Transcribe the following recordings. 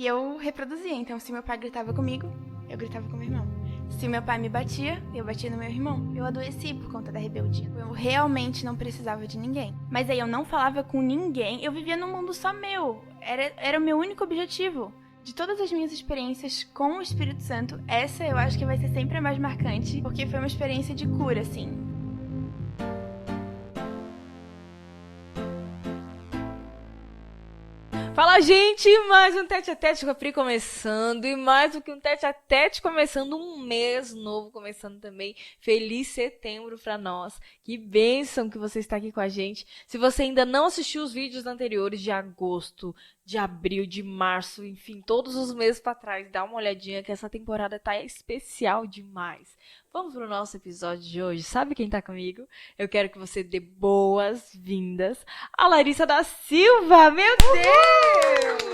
E eu reproduzia. Então, se meu pai gritava comigo, eu gritava com meu irmão. Se meu pai me batia, eu batia no meu irmão. Eu adoeci por conta da rebeldia. Eu realmente não precisava de ninguém. Mas aí eu não falava com ninguém. Eu vivia num mundo só meu. Era o meu único objetivo. De todas as minhas experiências com o Espírito Santo, essa eu acho que vai ser sempre a mais marcante. Porque foi uma experiência de cura, assim. Fala, gente! Mais um Tete a Tete com a Pri começando. E mais do que um Tete a Tete começando, um mês novo começando também. Feliz setembro pra nós. Que bênção que você está aqui com a gente. Se você ainda não assistiu os vídeos anteriores de agosto, de abril, de março, enfim, todos os meses pra trás, dá uma olhadinha que essa temporada tá especial demais. Vamos pro nosso episódio de hoje. Sabe quem tá comigo? Eu quero que você dê boas-vindas a Larissa da Silva. Meu Deus!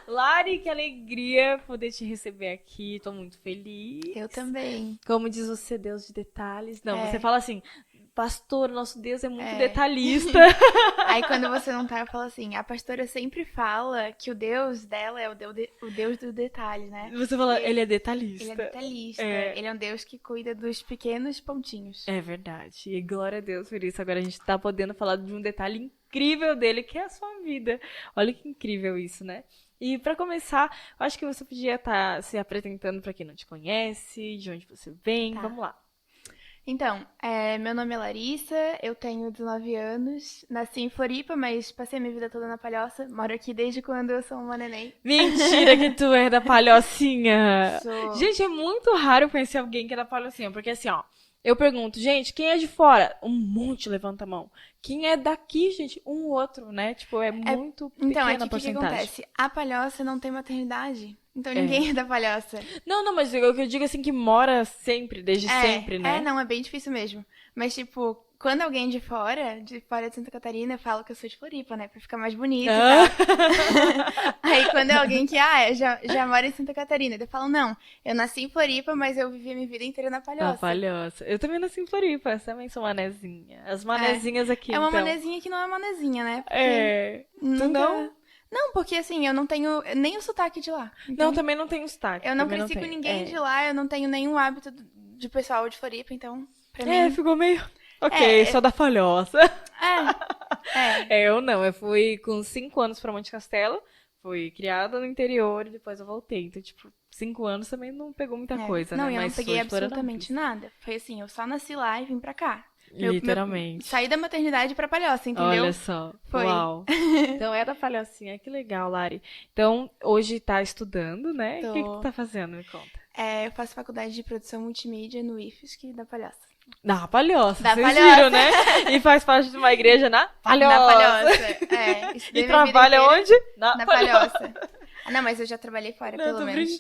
Lari, que alegria poder te receber aqui. Tô muito feliz. Eu também. Como diz você, Deus de detalhes. Não, você fala assim, pastor, nosso Deus é muito detalhista. Aí quando você não tá, eu falo assim, a pastora sempre fala que o Deus dela é o Deus do detalhe, né? Você fala, ele é detalhista. Ele é detalhista. Ele é um Deus que cuida dos pequenos pontinhos. É verdade. E glória a Deus por isso. Agora a gente tá podendo falar de um detalhe incrível dele, que é a sua vida. Olha que incrível isso, né? E pra começar, eu acho que você podia estar se apresentando pra quem não te conhece, de onde você vem. Tá. Vamos lá. Então, meu nome é Larissa, eu tenho 19 anos, nasci em Floripa, mas passei minha vida toda na Palhoça, moro aqui desde quando eu sou uma neném. Mentira que tu é da Palhocinha! Sou. Gente, é muito raro eu conhecer alguém que é da Palhocinha, porque assim, ó, eu pergunto, gente, quem é de fora? Um monte levanta a mão. Quem é daqui, gente? Um outro, né? Tipo, é muito pequena Então, a aqui o que porcentagem. acontece? A Palhoça não tem maternidade, então ninguém é da Palhoça. Não, mas eu digo assim que mora sempre, desde sempre, né? Não, é bem difícil mesmo. Mas, tipo, quando alguém de fora de Santa Catarina, eu falo que eu sou de Floripa, né? Pra ficar mais bonito e tal. Aí, quando é alguém que, já mora em Santa Catarina, eu falo, não, eu nasci em Floripa, mas eu vivi a minha vida inteira na Palhoça. Na Palhoça. Eu também nasci em Floripa, também sou manezinha. As manezinhas aqui, É uma então. manezinha que não é manezinha, né? Tu não? Não, porque assim, eu não tenho nem o sotaque de lá. Então, Não, também não tenho sotaque. eu não também cresci com tenho. ninguém de lá, eu não tenho nenhum hábito de pessoal de Floripa, então, pra mim... Ficou meio... Ok, sou da Palhoça. Eu não, eu fui com 5 anos pra Monte Castelo, fui criada no interior e depois eu voltei. Então, tipo, 5 anos também não pegou muita coisa, não, né? eu não Mas peguei sou de absolutamente nada. Foi assim, eu só nasci lá e vim pra cá. Literalmente. Saí da maternidade pra Palhoça, entendeu? Olha só, Foi. uau. Então é da Palhocinha, que legal, Lari. Então, hoje tá estudando, né? Tô. O que tu tá fazendo, me conta? Eu faço faculdade de produção multimídia no IFSC da Palhoça. Na Palhoça, Da vocês Palhoça. viram, né? E faz parte de uma igreja na Palhoça. Na Palhoça, estudei E minha vida trabalha inteira onde? Na Palhoça. Não, mas eu já trabalhei fora, Não, pelo tô menos.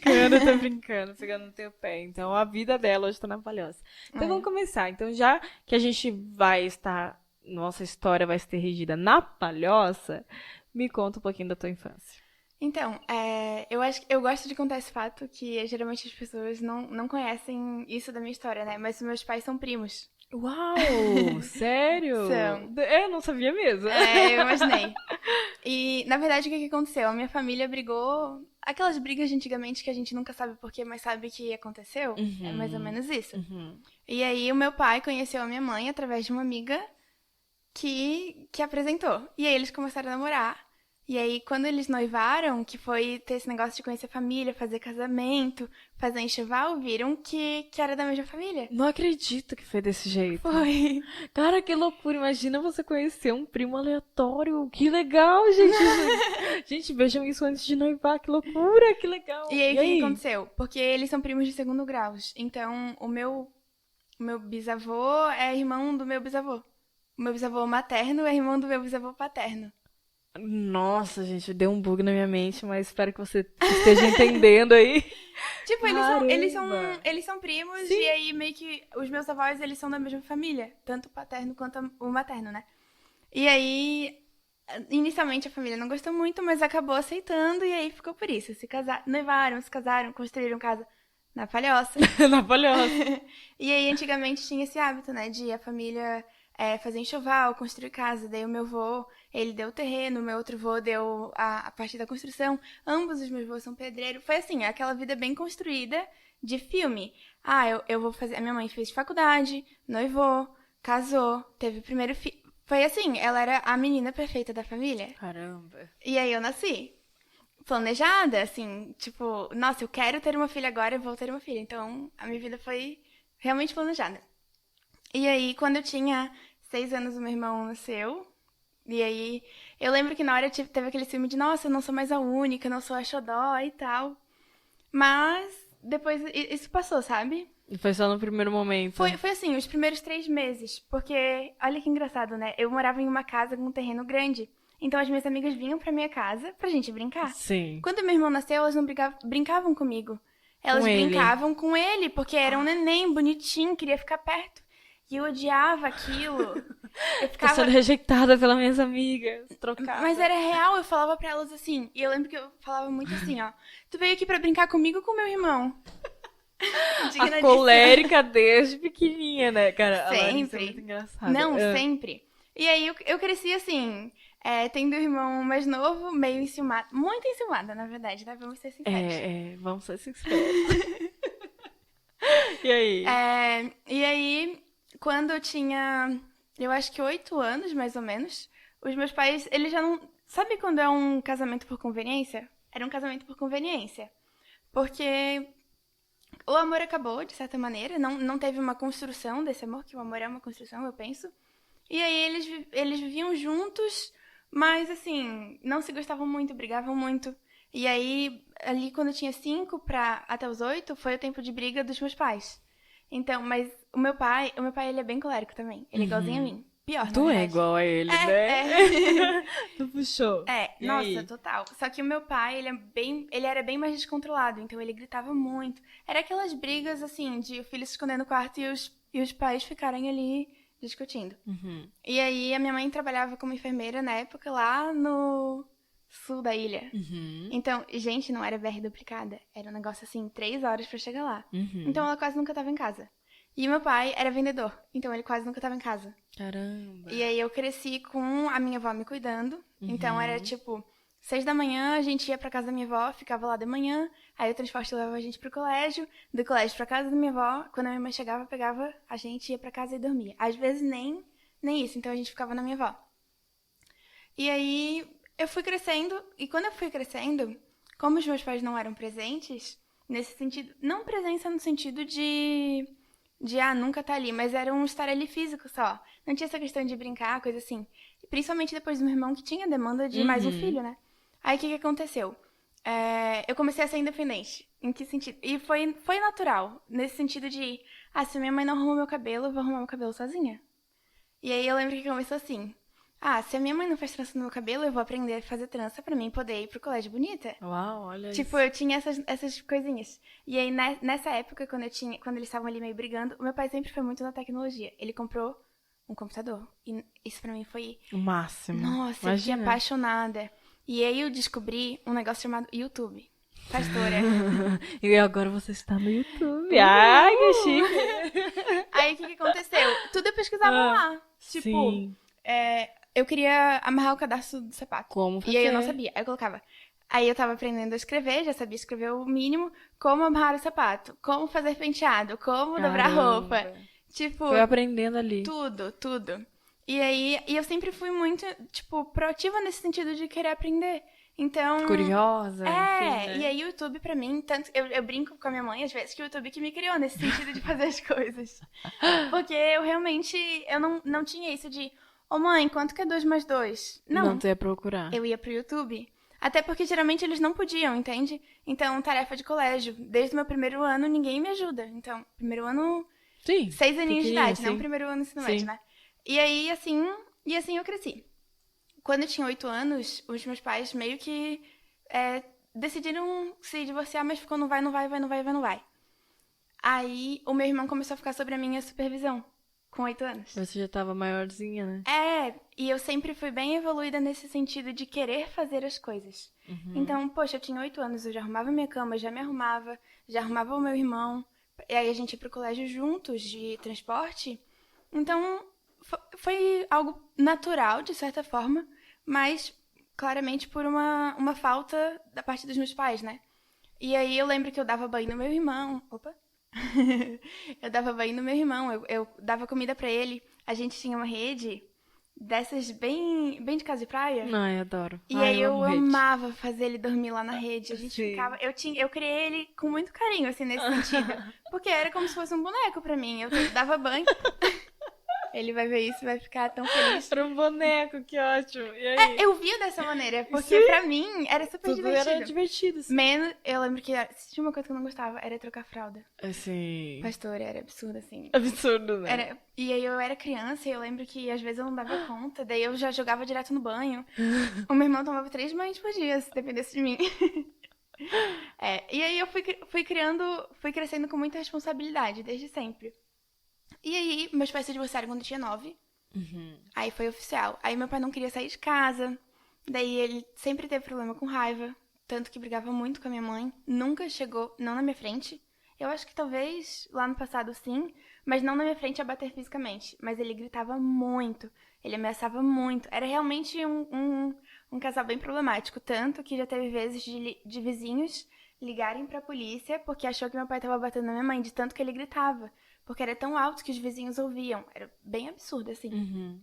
brincando, pegando no teu pé. Então, a vida dela hoje tá na Palhoça. Então, vamos começar. Então, já que a gente vai estar... Nossa história vai ser regida na Palhoça, me conta um pouquinho da tua infância. Então, eu gosto de contar esse fato que geralmente as pessoas não conhecem isso da minha história, né? Mas meus pais são primos. Uau! Sério? São. Eu não sabia mesmo. Eu imaginei. E, na verdade, o que aconteceu? A minha família brigou... Aquelas brigas de antigamente que a gente nunca sabe porquê, mas sabe que aconteceu. É mais ou menos isso. E aí, o meu pai conheceu a minha mãe através de uma amiga que apresentou. E aí, eles começaram a namorar. E aí, quando eles noivaram, que foi ter esse negócio de conhecer a família, fazer casamento, fazer enxoval, viram que era da mesma família. Não acredito que foi desse jeito. Foi. Cara, que loucura. Imagina você conhecer um primo aleatório. Que legal, gente. Gente, vejam isso antes de noivar. Que loucura, que legal. E aí, o que aconteceu? Porque eles são primos de segundo grau. Então, o meu bisavô é irmão do meu bisavô. O meu bisavô materno é irmão do meu bisavô paterno. Nossa, gente, deu um bug na minha mente, mas espero que você esteja entendendo aí. Tipo, eles são primos. Sim. E aí meio que os meus avós, eles são da mesma família. Tanto o paterno quanto o materno, né? E aí, inicialmente a família não gostou muito, mas acabou aceitando e aí ficou por isso. Noivaram, se casaram, construíram casa na Palhoça. Na Palhoça. E aí antigamente tinha esse hábito, né? De a família fazer enxoval, construir casa. Daí o meu avô Ele deu o terreno, meu outro vô deu a parte da construção. Ambos os meus vôs são pedreiros. Foi assim, aquela vida bem construída de filme. Ah, eu vou fazer... A minha mãe fez faculdade, noivou, casou, teve o primeiro filho. Foi assim, ela era a menina perfeita da família. Caramba. E aí eu nasci. Planejada, assim, tipo, nossa, eu quero ter uma filha agora, eu vou ter uma filha. Então, a minha vida foi realmente planejada. E aí, quando eu tinha 6 anos, o meu irmão nasceu. E aí, eu lembro que na hora teve aquele filme de, nossa, eu não sou mais a única, eu não sou a xodó e tal. Mas, depois, isso passou, sabe? E foi só no primeiro momento. Foi assim, os primeiros 3 meses. Porque, olha que engraçado, né? Eu morava em uma casa com um terreno grande. Então as minhas amigas vinham pra minha casa pra gente brincar. Sim. Quando meu irmão nasceu, elas não brincavam comigo. Elas brincavam com ele, porque era um neném bonitinho, queria ficar perto. E eu odiava aquilo. Eu Tô ficava... sendo rejeitada pelas minhas amigas. Trocada. Mas era real, eu falava pra elas assim. E eu lembro que eu falava muito assim, ó. Tu veio aqui pra brincar comigo ou com meu irmão? A colérica desde pequenininha, né, cara? Sempre. A Larissa é muito engraçada. Não, sempre. E aí eu cresci assim, tendo um irmão mais novo, meio enciumado. Muito enciumada, na verdade, né? Vamos ser sinceros. Vamos ser sinceros. E aí? E aí, quando eu tinha, eu acho que 8 anos, mais ou menos, os meus pais, eles já não... Sabe quando é um casamento por conveniência? Era um casamento por conveniência. Porque o amor acabou, de certa maneira, não teve uma construção desse amor, que o amor é uma construção, eu penso. E aí eles viviam juntos, mas assim, não se gostavam muito, brigavam muito. E aí, ali quando eu tinha 5 até os 8, foi o tempo de briga dos meus pais. Então, mas o meu pai ele é bem colérico também. Ele é igualzinho a mim. Pior, na Tu verdade. é igual a ele, né? Tu puxou. E Nossa, aí? total. Só que o meu pai, ele era bem mais descontrolado, então ele gritava muito. Era aquelas brigas, assim, de o filho se esconder no quarto e os pais ficarem ali discutindo. E aí a minha mãe trabalhava como enfermeira na época lá no sul da ilha. Então, gente, não era BR duplicada. Era um negócio assim, 3 horas pra chegar lá. Então ela quase nunca tava em casa. E meu pai era vendedor, então ele quase nunca tava em casa. Caramba. E aí eu cresci com a minha avó me cuidando. Então era tipo, 6 da manhã a gente ia pra casa da minha avó, ficava lá de manhã. Aí o transporte levava a gente pro colégio, do colégio pra casa da minha avó. Quando a minha mãe chegava, pegava a gente, ia pra casa e dormia. Às vezes nem isso, então a gente ficava na minha avó. E aí eu fui crescendo, e quando eu fui crescendo, como os meus pais não eram presentes, nesse sentido, não presença no sentido de nunca tá ali, mas era um estar ali físico só. Não tinha essa questão de brincar, coisa assim. Principalmente depois do meu irmão, que tinha demanda de mais um filho, né? Aí o que aconteceu? Eu comecei a ser independente. Em que sentido? E foi natural, nesse sentido de, se minha mãe não arruma meu cabelo, eu vou arrumar meu cabelo sozinha. E aí eu lembro que começou assim, se a minha mãe não faz trança no meu cabelo, eu vou aprender a fazer trança pra mim poder ir pro colégio bonita. Uau, olha isso. Tipo, eu tinha essas coisinhas. E aí, nessa época, quando eles estavam ali meio brigando, o meu pai sempre foi muito na tecnologia. Ele comprou um computador. E isso pra mim foi... O máximo. Nossa, eu fiquei apaixonada. E aí eu descobri um negócio chamado YouTube. Pastora. E agora você está no YouTube. Ai, que chique. Aí, o que aconteceu? Tudo eu pesquisava lá. Tipo, sim. Eu queria amarrar o cadarço do sapato. Como fazer? E aí eu não sabia. Aí eu colocava... Aí eu tava aprendendo a escrever, já sabia escrever o mínimo, como amarrar o sapato, como fazer penteado, como dobrar roupa. Tipo... Foi aprendendo ali. Tudo. E aí, eu sempre fui muito, tipo, proativa nesse sentido de querer aprender. Então... Curiosa. Enfim, né? E aí o YouTube pra mim, tanto eu brinco com a minha mãe às vezes que o YouTube que me criou nesse sentido de fazer as coisas. Porque eu realmente, eu não tinha isso de, mãe, quanto que é 2 mais 2? Não, tu ia procurar. Eu ia pro YouTube. Até porque geralmente eles não podiam, entende? Então, tarefa de colégio. Desde o meu primeiro ano, ninguém me ajuda. Então, primeiro ano... Sim. 6 aninhos de idade, sim. não primeiro ano ensino médio, né? E aí, assim eu cresci. Quando eu tinha 8 anos, os meus pais meio que decidiram se divorciar, mas ficou não vai. Aí, o meu irmão começou a ficar sobre a minha supervisão, com 8 anos. Você já tava maiorzinha, né? E eu sempre fui bem evoluída nesse sentido de querer fazer as coisas. Então, poxa, eu tinha 8 anos, eu já arrumava minha cama, já arrumava o meu irmão. E aí a gente ia pro colégio juntos, de transporte. Então, foi algo natural, de certa forma. mas claramente por uma falta da parte dos meus pais, né? E aí eu lembro que eu dava banho no meu irmão. Opa! Eu dava banho no meu irmão, eu dava comida pra ele. A gente tinha uma rede dessas bem de casa de praia. Ai, adoro. E Ai, aí eu eu amo rede. amava fazer ele dormir lá na rede. A gente Sim. ficava. Eu criei ele com muito carinho, assim, nesse sentido. Porque era como se fosse um boneco pra mim. Eu dava banho. Ele vai ver isso e vai ficar tão feliz. Era um boneco, que ótimo. E aí? Eu via dessa maneira, porque Sim. pra mim era super Tudo divertido. era divertido, assim. Menos, eu lembro que se tinha uma coisa que eu não gostava, era trocar fralda. Assim... Pastor, era absurdo, assim. Absurdo, né? E aí eu era criança e eu lembro que às vezes eu não dava conta, daí eu já jogava direto no banho. O meu irmão tomava 3 banhos por dia, se dependesse de mim. E aí eu fui crescendo com muita responsabilidade, desde sempre. E aí, meus pais se divorciaram quando eu tinha 9. Aí foi oficial. Aí meu pai não queria sair de casa. Daí ele sempre teve problema com raiva. Tanto que brigava muito com a minha mãe. Nunca chegou, não na minha frente. Eu acho que talvez lá no passado sim, mas não na minha frente a bater fisicamente. Mas ele gritava muito. Ele ameaçava muito. Era realmente um casal bem problemático. Tanto que já teve vezes de vizinhos ligarem pra polícia porque achou que meu pai tava batendo na minha mãe, de tanto que ele gritava. Porque era tão alto que os vizinhos ouviam. Era bem absurdo, assim.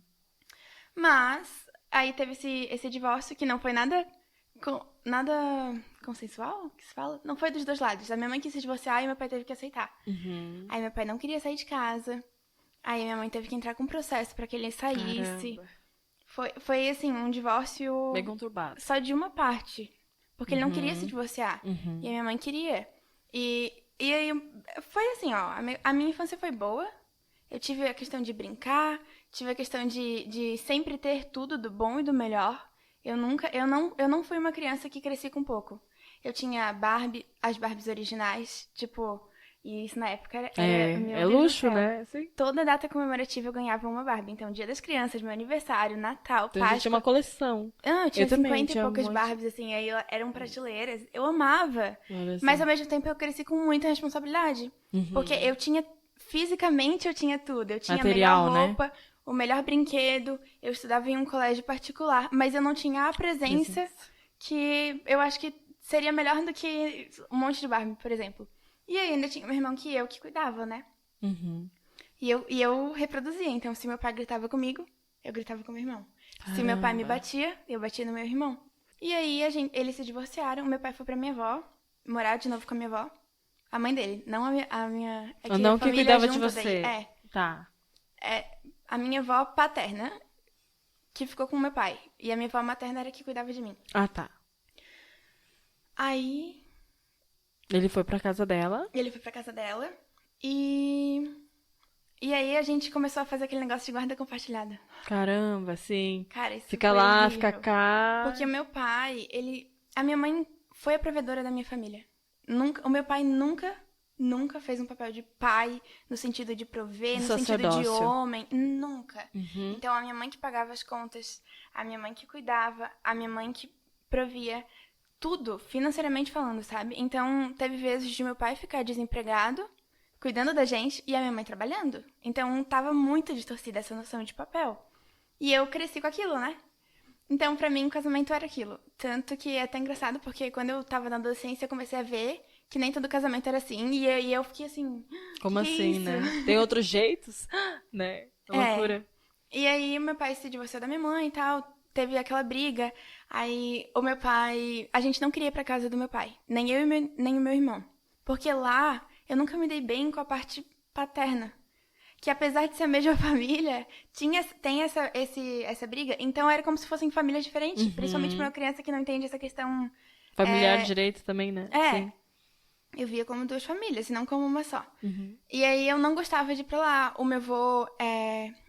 Mas, aí teve esse divórcio que não foi nada consensual, que se fala? Não foi dos dois lados. A minha mãe quis se divorciar e meu pai teve que aceitar. Aí meu pai não queria sair de casa. Aí minha mãe teve que entrar com um processo pra que ele saísse. Caramba. Foi, assim, um divórcio... Bem conturbado. Só de uma parte. Porque ele não queria se divorciar. E a minha mãe queria. E aí, foi assim, ó, a minha infância foi boa. Eu tive a questão de brincar, tive a questão de sempre ter tudo do bom e do melhor. Eu não fui uma criança que cresci com pouco. Eu tinha as Barbies originais, tipo, e isso na época era meu Deus do luxo, céu. né? Sim. Toda data comemorativa eu ganhava uma Barbie. Então, Dia das Crianças, meu aniversário, Natal, Então, Páscoa. a gente tinha uma coleção. Eu tinha também 50 tinha e poucas um monte. Barbies, assim, aí eram prateleiras. Eu amava. Olha só. Mas ao mesmo tempo eu cresci com muita responsabilidade. Porque fisicamente eu tinha tudo. Eu tinha Material, a melhor roupa, o melhor brinquedo. Eu estudava em um colégio particular, mas eu não tinha a presença que eu acho que seria melhor do que um monte de Barbie, por exemplo. E aí ainda tinha meu irmão que cuidava, né? E eu reproduzia. Então, se meu pai gritava comigo, eu gritava com meu irmão. Caramba. Se meu pai me batia, eu batia no meu irmão. E aí, eles se divorciaram. Meu pai foi pra minha avó, morar de novo com a minha avó. A mãe dele, não a minha... É Não a que família cuidava de junta você. daí. Tá. A minha avó paterna, que ficou com o meu pai. E a minha avó materna era que cuidava de mim. Ah, tá. Aí, Ele foi pra casa dela. ele foi pra casa dela. E aí a gente começou a fazer aquele negócio de guarda compartilhada. Caramba, sim. Cara, isso Fica foi lá, horrível. fica cá. Porque o meu pai, a minha mãe foi a provedora da minha família. O meu pai nunca fez um papel de pai, no sentido de prover, no sentido de Sacerdócio. homem. Nunca. Então, a minha mãe que pagava as contas, a minha mãe que cuidava, a minha mãe que provia. Tudo, financeiramente falando, sabe? Então, teve vezes de meu pai ficar desempregado, cuidando da gente, e a minha mãe trabalhando. Então, tava muito distorcida essa noção de papel. E eu cresci com aquilo, né? Então, pra mim, o casamento era aquilo. Tanto que é até engraçado, porque quando eu tava na adolescência, eu comecei a ver que nem todo casamento era assim. E eu fiquei assim... Como que assim, isso? né? Tem outros jeitos, né? Loucura. E aí, meu pai se divorciou da minha mãe e tal. Teve aquela briga. Aí, o meu pai... A gente não queria ir pra casa do meu pai. Nem eu nem o meu irmão. Porque lá, eu nunca me dei bem com a parte paterna. Que apesar de ser a mesma família, tem essa briga. Então, era como se fossem famílias diferentes. Principalmente pra uma criança que não entende essa questão... Familiar direito também, né? Sim. Eu via como 2 famílias, e não como uma só. E aí, eu não gostava de ir pra lá. O meu avô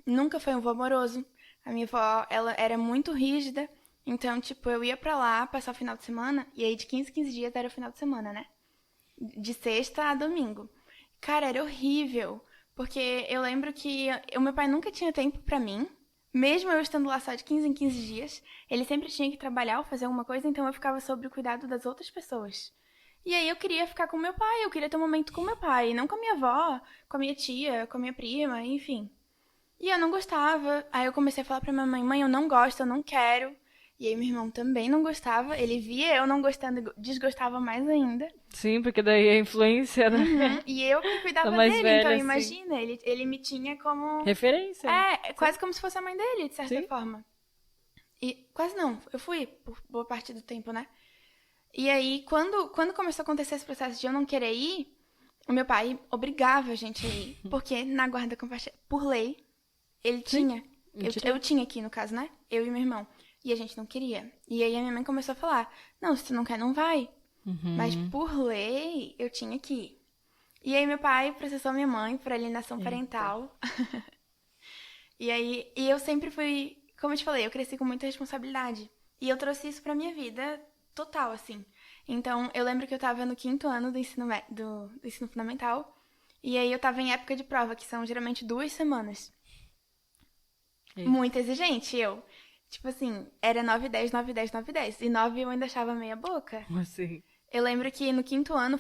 nunca foi um avô amoroso. A minha avó, ela era muito rígida. Então, tipo, eu ia pra lá passar o final de semana. E aí, de 15 dias era o final de semana, né? De sexta a domingo. Cara, era horrível. Porque eu lembro que o meu pai nunca tinha tempo pra mim. Mesmo eu estando lá só de 15 em 15 dias. Ele sempre tinha que trabalhar ou fazer alguma coisa. Então, eu ficava sob o cuidado das outras pessoas. E aí, eu queria ficar com meu pai. Eu queria ter um momento com meu pai. Não com a minha avó, com a minha tia, com a minha prima, enfim. E eu não gostava. Aí eu comecei a falar pra minha mãe, mãe, eu não gosto, eu não quero. E aí meu irmão também não gostava. Ele via eu não gostando e desgostava mais ainda. Sim, porque daí a influência, né? Uhum. E eu que Da cuidava mais dele, velha, então assim. imagina, ele me tinha como... Referência, né? quase como se fosse a mãe dele, de certa Sim. forma. E quase não, eu fui por boa parte do tempo, né? E aí, quando começou a acontecer esse processo de eu não querer ir, o meu pai obrigava a gente a ir. Porque na guarda compartilhada, por lei, ele Sim. tinha. Eu tinha aqui, no caso, né? Eu e meu irmão. E a gente não queria. E aí a minha mãe começou a falar: não, se tu não quer, não vai. Mas por lei, eu tinha que ir. E aí meu pai processou minha mãe por alienação parental. E aí, e eu sempre fui, como eu te falei, eu cresci com muita responsabilidade. E eu trouxe isso pra minha vida total, assim. Então, eu lembro que eu tava no 5º ano do ensino fundamental. E aí eu tava em época de prova, que são geralmente 2 semanas. Eita. Muito exigente, eu. Tipo assim, era 9, 10, 9, 10, 9, 10. E 9 eu ainda achava meia boca. Como assim? Eu lembro que no 5º ano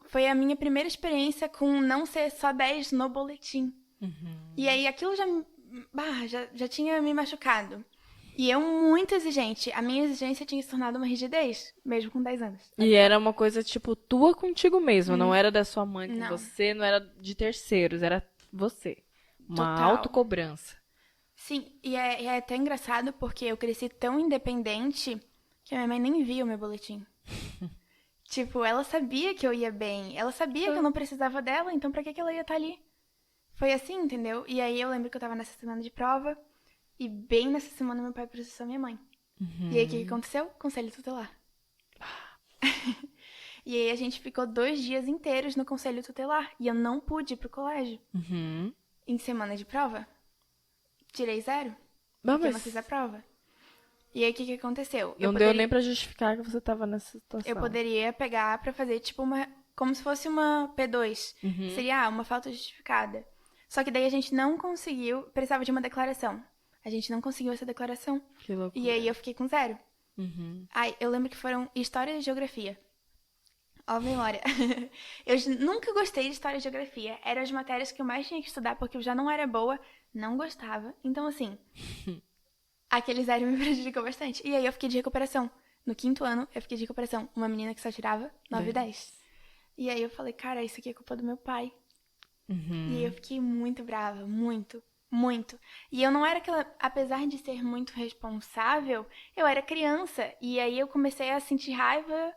foi a minha primeira experiência com não ser só 10 no boletim. E aí aquilo já tinha me machucado. E eu muito exigente. A minha exigência tinha se tornado uma rigidez, mesmo com 10 anos. E era uma coisa, tipo, tua contigo mesmo. Não era da sua mãe com Não. você, não era de terceiros, era você. Uma Total. autocobrança. Sim, e é até engraçado porque eu cresci tão independente que a minha mãe nem via o meu boletim. Tipo, ela sabia que eu ia bem. Ela sabia que eu não precisava dela, então pra que ela ia estar ali? Foi assim, entendeu? E aí eu lembro que eu tava nessa semana de prova e bem nessa semana meu pai processou minha mãe. E aí o que aconteceu? Conselho tutelar. E aí a gente ficou 2 dias inteiros no conselho tutelar e eu não pude ir pro colégio. Em semana de prova, tirei 0. Porque eu não fiz a prova. E aí o que aconteceu? Não deu nem pra justificar que você tava nessa situação. Eu poderia pegar pra fazer tipo como se fosse uma P2. Seria uma falta justificada. Só que daí a gente não conseguiu, precisava de uma declaração. A gente não conseguiu essa declaração. Que loucura. E aí eu fiquei com 0. Aí eu lembro que foram História e Geografia. Ó, memória. Eu nunca gostei de História e Geografia. Eram as matérias que eu mais tinha que estudar porque eu já não era boa, não gostava. Então, assim, aquele 0 me prejudicou bastante. E aí eu fiquei de recuperação. No 5º ano, eu fiquei de recuperação. Uma menina que só tirava 9 e 10. E aí eu falei, cara, isso aqui é culpa do meu pai. E aí eu fiquei muito brava, muito, muito. E eu não era aquela, apesar de ser muito responsável, eu era criança. E aí eu comecei a sentir raiva,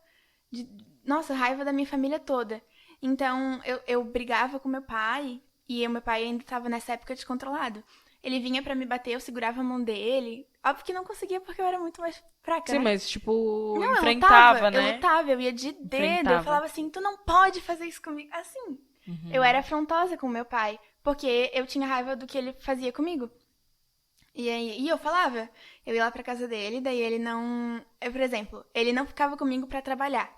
raiva da minha família toda. Então eu brigava com meu pai, e meu pai ainda estava nessa época descontrolado. Ele vinha pra me bater, eu segurava a mão dele. Óbvio que não conseguia porque eu era muito mais fraca, Sim, né? mas né? Eu enfrentava, lutava, eu ia de dedo. Eu falava assim, tu não pode fazer isso comigo. Assim, eu era afrontosa com meu pai, porque eu tinha raiva do que ele fazia comigo. E eu falava, eu ia lá pra casa dele, daí ele não... por exemplo, ele não ficava comigo pra trabalhar.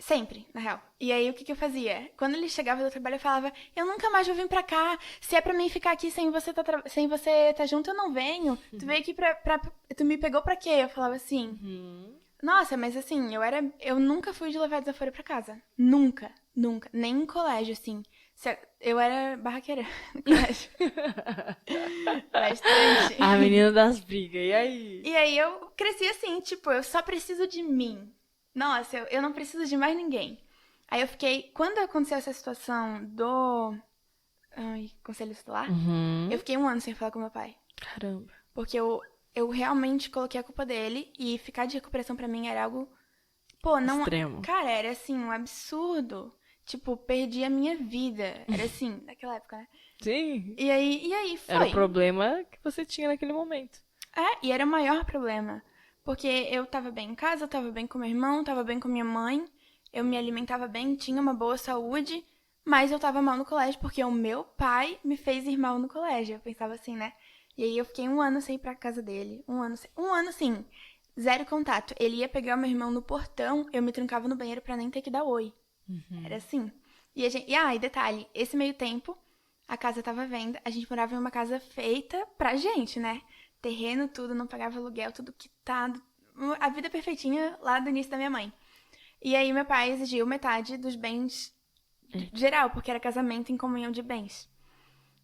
Sempre, na real. E aí, o que eu fazia? Quando ele chegava do trabalho, eu falava, eu nunca mais vou vir pra cá. Se é pra mim ficar aqui sem você tá junto, eu não venho. Tu veio aqui tu me pegou pra quê? Eu falava assim, nossa, mas assim, eu nunca fui de levar desaforo pra casa. Nunca, nunca. Nem em colégio, assim. Eu era barraqueira no colégio. Bastante. A menina das brigas, e aí? E aí eu cresci assim, tipo, eu só preciso de mim. Nossa, eu não preciso de mais ninguém. Aí eu fiquei... Quando aconteceu essa situação do... Conselho Tutelar, eu fiquei 1 ano sem falar com meu pai. Caramba. Porque eu realmente coloquei a culpa dele e ficar de recuperação pra mim era algo... Pô, não... Extremo. Cara, era assim, um absurdo. Tipo, perdi a minha vida. Era assim, naquela época, né? Sim. E aí foi. Era o problema que você tinha naquele momento. E era o maior problema. Porque eu tava bem em casa, eu tava bem com meu irmão, tava bem com minha mãe, eu me alimentava bem, tinha uma boa saúde, mas eu tava mal no colégio porque o meu pai me fez ir mal no colégio. Eu pensava assim, né? E aí eu fiquei 1 ano sem ir pra casa dele. 1 ano assim, 0 contato. Ele ia pegar o meu irmão no portão, eu me trancava no banheiro pra nem ter que dar oi. Era assim. E detalhe, esse meio tempo, a casa tava à venda, a gente morava em uma casa feita pra gente, né? Terreno, tudo, não pagava aluguel, tudo quitado. A vida perfeitinha lá do início da minha mãe. E aí meu pai exigiu metade dos bens geral, porque era casamento em comunhão de bens.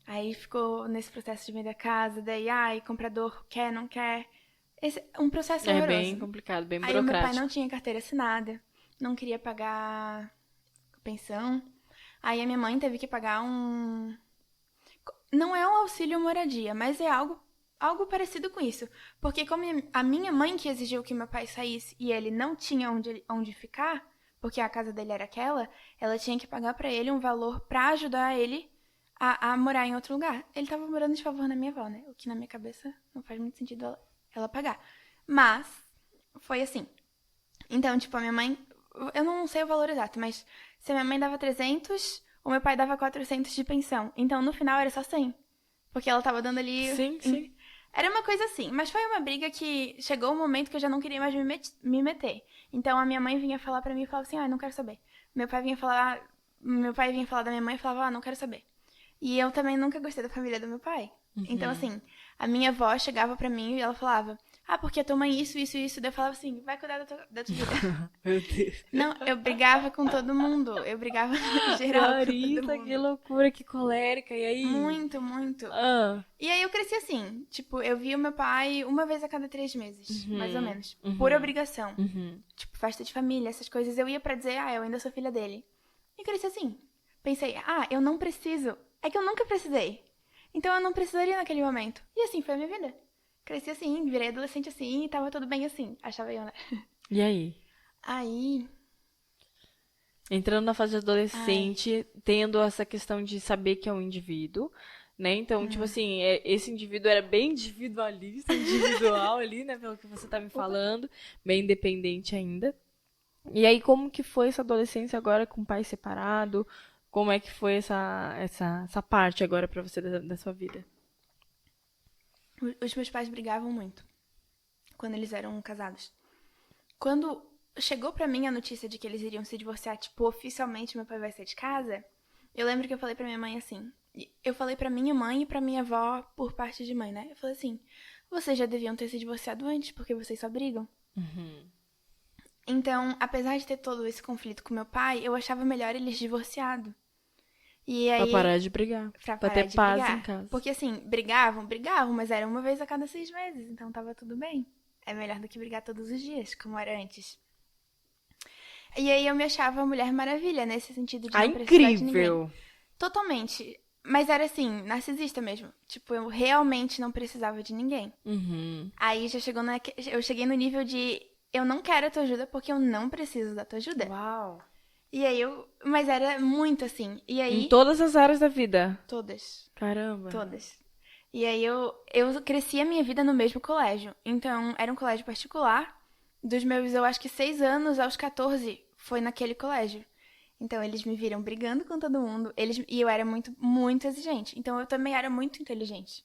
Aí ficou nesse processo de vender a casa, daí, comprador quer, não quer. Um processo É horroroso. bem complicado, bem Aí o meu pai burocrático. não tinha carteira assinada, não queria pagar pensão. Aí a minha mãe teve que pagar um... Não é um auxílio moradia, mas é algo parecido com isso. Porque como a minha mãe que exigiu que meu pai saísse e ele não tinha onde ficar, porque a casa dele era aquela, ela tinha que pagar pra ele um valor pra ajudar ele a morar em outro lugar. Ele tava morando de favor na minha avó, né? O que na minha cabeça não faz muito sentido ela pagar. Mas foi assim. Então, tipo, a minha mãe... Eu não sei o valor exato, mas se a minha mãe dava 300, o meu pai dava 400 de pensão. Então, no final, era só 100. Porque ela tava dando ali... Sim. Era uma coisa assim. Mas foi uma briga que chegou um momento que eu já não queria mais me meter. Então, a minha mãe vinha falar pra mim e falava assim, não quero saber. Meu pai vinha falar da minha mãe e falava, não quero saber. E eu também nunca gostei da família do meu pai. Então, assim, a minha avó chegava pra mim e ela falava, porque a tua mãe isso. Daí eu falava assim, vai cuidar da tua vida. Meu Deus. Não, eu brigava com todo mundo. Eu brigava geral com todo Clarissa, mundo. que loucura, que colérica. E aí? Muito, muito. Ah. E aí eu cresci assim. Tipo, eu via o meu pai uma vez a cada 3 meses, mais ou menos. Por obrigação. Tipo, festa de família, essas coisas. Eu ia pra dizer, eu ainda sou filha dele. E cresci assim. Pensei, eu não preciso. É que eu nunca precisei. Então eu não precisaria naquele momento. E assim foi a minha vida. Cresci assim, virei adolescente assim e tava tudo bem assim. Achava eu, né? E aí? Aí... Entrando na fase de adolescente, tendo essa questão de saber que é um indivíduo, né? Então, tipo assim, esse indivíduo era bem individualista, individual ali, né? Pelo que você tá me falando, bem independente ainda. E aí, como que foi essa adolescência agora com o pai separado? Como é que foi essa parte agora pra você da sua vida? Os meus pais brigavam muito quando eles eram casados. Quando chegou pra mim a notícia de que eles iriam se divorciar, tipo, oficialmente meu pai vai sair de casa, eu lembro que eu falei pra minha mãe assim, eu falei pra minha mãe e pra minha avó por parte de mãe, né? Eu falei assim, vocês já deviam ter se divorciado antes, porque vocês só brigam. Então, apesar de ter todo esse conflito com meu pai, eu achava melhor eles divorciados. E aí, Pra parar de brigar. Pra ter paz em casa. Porque assim, brigavam, mas era uma vez a cada 6 meses, então tava tudo bem. É melhor do que brigar todos os dias, como era antes. E aí eu me achava Mulher Maravilha, nesse sentido de não precisar de ninguém. Incrível! Totalmente. Mas era assim, narcisista mesmo. Tipo, eu realmente não precisava de ninguém. Aí já chegou eu cheguei no nível de eu não quero a tua ajuda porque eu não preciso da tua ajuda. Uau! E aí mas era muito assim. E aí... Em todas as áreas da vida? Todas. Caramba! Todas. E aí eu cresci a minha vida no mesmo colégio. Então, era um colégio particular. Dos meus, eu acho que 6 anos aos 14, foi naquele colégio. Então, eles me viram brigando com todo mundo. E eu era muito, muito exigente. Então, eu também era muito inteligente.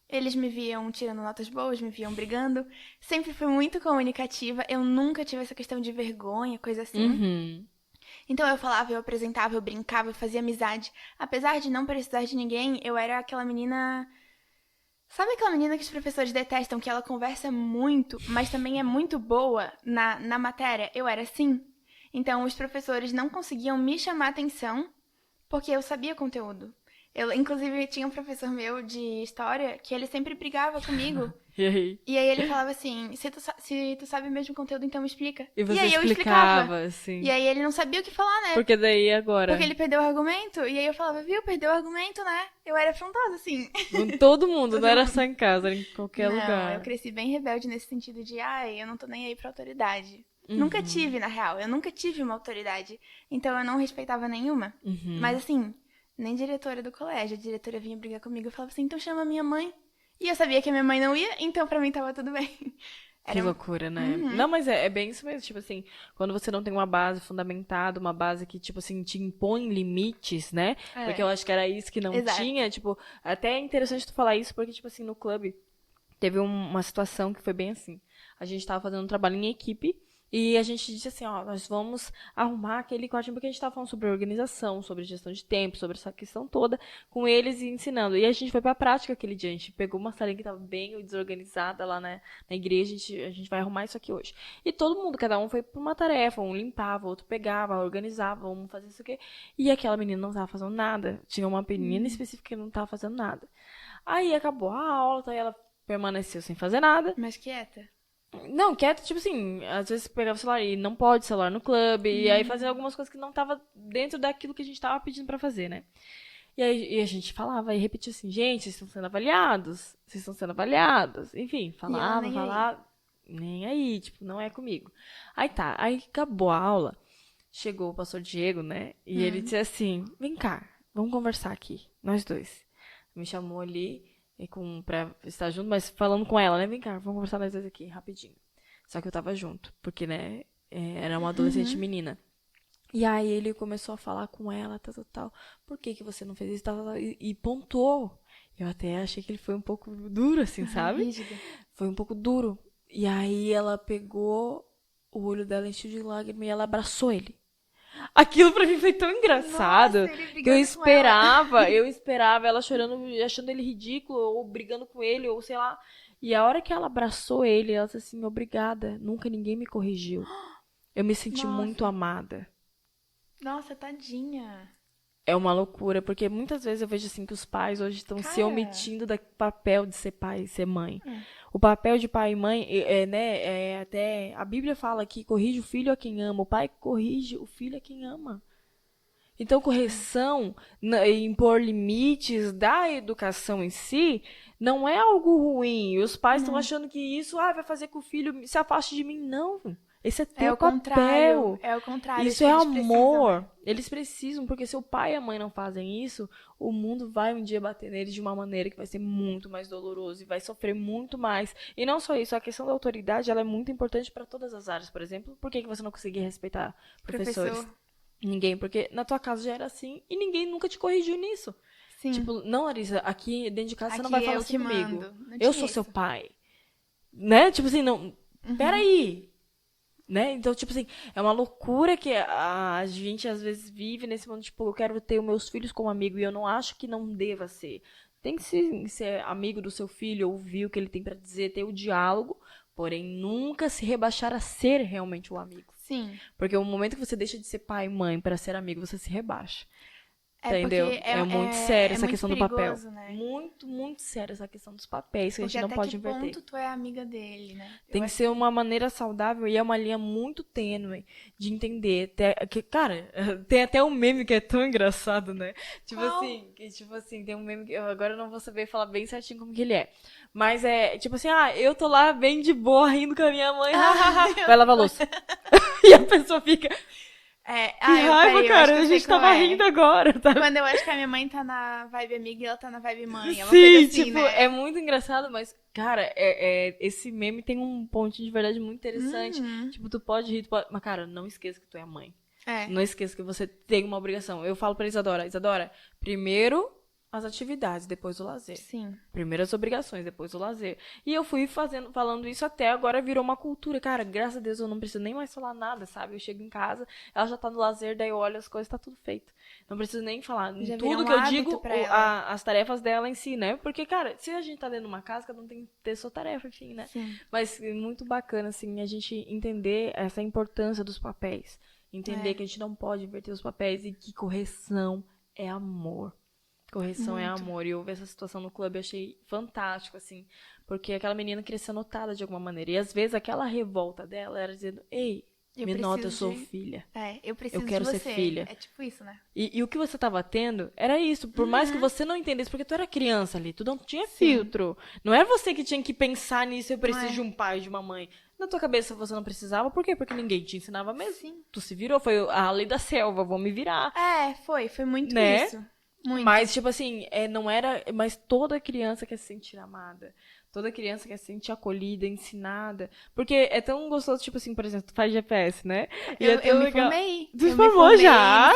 Eles me viam tirando notas boas, me viam brigando. Sempre fui muito comunicativa. Eu nunca tive essa questão de vergonha, coisa assim. Então, eu falava, eu apresentava, eu brincava, eu fazia amizade. Apesar de não precisar de ninguém, eu era aquela menina... Sabe aquela menina que os professores detestam, que ela conversa muito, mas também é muito boa na matéria? Eu era assim. Então, os professores não conseguiam me chamar atenção porque eu sabia conteúdo. Inclusive, tinha um professor meu de história que ele sempre brigava comigo. E aí? E aí ele falava assim, se tu sabe mesmo conteúdo, então me explica. E você aí eu explicava, explicava. assim. E aí ele não sabia o que falar, né? Porque daí agora... Porque ele perdeu o argumento. E aí eu falava, viu, perdeu o argumento, né? Eu era afrontosa, assim. Com todo mundo, não era só em casa, era em qualquer lugar. Eu cresci bem rebelde nesse sentido de, eu não tô nem aí pra autoridade. Nunca tive, na real. Eu nunca tive uma autoridade. Então eu não respeitava nenhuma. Mas assim, nem diretora do colégio. A diretora vinha brigar comigo e falava assim, então chama a minha mãe. E eu sabia que a minha mãe não ia, então pra mim tava tudo bem. Que loucura, né? Não, mas é bem isso mesmo. Tipo assim, quando você não tem uma base fundamentada, uma base que, tipo assim, te impõe limites, né? Porque eu acho que era isso que não tinha. Tipo, até é interessante tu falar isso, porque, tipo assim, no clube teve uma situação que foi bem assim. A gente tava fazendo um trabalho em equipe. E a gente disse assim, nós vamos arrumar aquele quartinho, porque a gente estava falando sobre organização, sobre gestão de tempo, sobre essa questão toda, com eles e ensinando. E a gente foi pra prática aquele dia, a gente pegou uma salinha que estava bem desorganizada lá na igreja, a gente vai arrumar isso aqui hoje. E todo mundo, cada um foi pra uma tarefa, um limpava, outro pegava, organizava, um fazia isso aqui. E aquela menina não estava fazendo nada, tinha uma menina específica que não estava fazendo nada. Aí acabou a aula, aí ela permaneceu sem fazer nada. Mas quieta. Não, quieto, tipo assim, às vezes pegava o celular e não pode celular no clube, e aí fazia algumas coisas que não tava dentro daquilo que a gente tava pedindo pra fazer, né? E aí a gente falava e repetia assim, gente, vocês estão sendo avaliados, vocês estão sendo avaliados. Enfim, falava, nem aí, tipo, não é comigo. Aí tá, aí acabou a aula, chegou o pastor Diego, né? E ele disse assim, vem cá, vamos conversar aqui, nós dois. Me chamou ali pra estar junto, mas falando com ela, né? Vem cá, vamos conversar nós dois aqui, rapidinho. Só que eu tava junto, porque, né, era uma adolescente menina. E aí ele começou a falar com ela, tal. Por que você não fez isso, tal, e pontuou. Eu até achei que ele foi um pouco duro, assim, sabe? Rígido. Foi um pouco duro. E aí ela pegou, o olho dela encheu de lágrimas e ela abraçou ele. Aquilo pra mim foi tão engraçado. Nossa, ele que eu brigando esperava ela chorando, achando ele ridículo, ou brigando com ele, ou sei lá. E a hora que ela abraçou ele, ela disse assim, obrigada, nunca ninguém me corrigiu. Eu me senti Nossa. muito amada. Nossa, tadinha. É uma loucura, porque muitas vezes eu vejo assim que os pais hoje estão se omitindo do papel de ser pai e ser mãe. O papel de pai e mãe, até a Bíblia fala que corrige o filho a quem ama, o pai corrige o filho a quem ama. Então, correção, impor limites da educação em si, não é algo ruim. Os pais estão achando que isso vai fazer com que o filho se afaste de mim. Não. Esse é teu papel. É o contrário. Isso é amor. Eles precisam, porque se o pai e a mãe não fazem isso, o mundo vai um dia bater neles de uma maneira que vai ser muito mais doloroso e vai sofrer muito mais. E não só isso, a questão da autoridade ela é muito importante para todas as áreas. Por exemplo, por que você não conseguia respeitar professores? Ninguém, porque na tua casa já era assim e ninguém nunca te corrigiu nisso. Sim. Tipo, não, Larissa, aqui dentro de casa você não vai Aqui falar eu assim que comigo. mando. Não Eu tinha sou seu isso. pai. Né? Tipo assim, não. Peraí. Né? Então, tipo assim, é uma loucura que a gente às vezes vive nesse mundo, tipo, eu quero ter os meus filhos como amigo e eu não acho que não deva ser. Tem que ser amigo do seu filho, ouvir o que ele tem pra dizer, ter o diálogo, porém nunca se rebaixar a ser realmente o amigo. Sim. Porque o momento que você deixa de ser pai e mãe pra ser amigo, você se rebaixa. Entendeu? Porque É muito sério essa muito questão do perigoso, papel. né? Muito, muito sério essa questão dos papéis que Porque a gente não até pode que inverter. ponto tu é amiga dele, né? Tem que ser uma maneira saudável e é uma linha muito tênue de entender. Cara, tem até um meme que é tão engraçado, né? Tipo assim, tem um meme que agora eu não vou saber falar bem certinho como que ele é. Mas é tipo assim, eu tô lá bem de boa rindo com a minha mãe, vai lavar a louça. E a pessoa fica... Que raiva, cara, a gente tava rindo agora, tá? Quando eu acho que a minha mãe tá na vibe amiga e ela tá na vibe mãe. É uma Sim, coisa assim, tipo, né? é muito engraçado, mas, cara, esse meme tem um pontinho de verdade muito interessante. Tipo, tu pode rir, mas, cara, não esqueça que tu é a mãe. Não esqueça que você tem uma obrigação. Eu falo pra Isadora, primeiro as atividades, depois o lazer. Sim. Primeiro as obrigações, depois o lazer. E eu fui falando isso até agora virou uma cultura. Cara, graças a Deus eu não preciso nem mais falar nada, sabe? Eu chego em casa, ela já tá no lazer, daí eu olho as coisas, tá tudo feito. Não preciso nem falar. Já tudo que eu digo, as tarefas dela em si, né? Porque, cara, se a gente tá dentro de uma casa, cada um tem que ter sua tarefa, enfim, né? Sim. Mas é muito bacana, assim, a gente entender essa importância dos papéis. Entender que a gente não pode inverter os papéis e que correção é amor. Correção é amor. E eu vi essa situação no clube, eu achei fantástico, assim. Porque aquela menina queria ser notada de alguma maneira. E às vezes aquela revolta dela era dizendo, ei, me nota, eu sou filha. Eu preciso eu quero de você. ser filha. É tipo isso, né? E o que você tava tendo era isso. Por mais que você não entendesse, porque tu era criança ali, tu não tinha filtro. Não era você que tinha que pensar nisso, eu preciso de um pai e de uma mãe. Na tua cabeça você não precisava, por quê? Porque ninguém te ensinava mesmo. Sim. Tu se virou, foi a lei da selva, vou me virar. Foi muito né? isso. Muito. Mas, tipo assim, não era... Mas toda criança quer se sentir amada. Toda criança quer se sentir acolhida, ensinada. Porque é tão gostoso, tipo assim, por exemplo, tu faz GPS, né? E eu me formei. Tu formou já?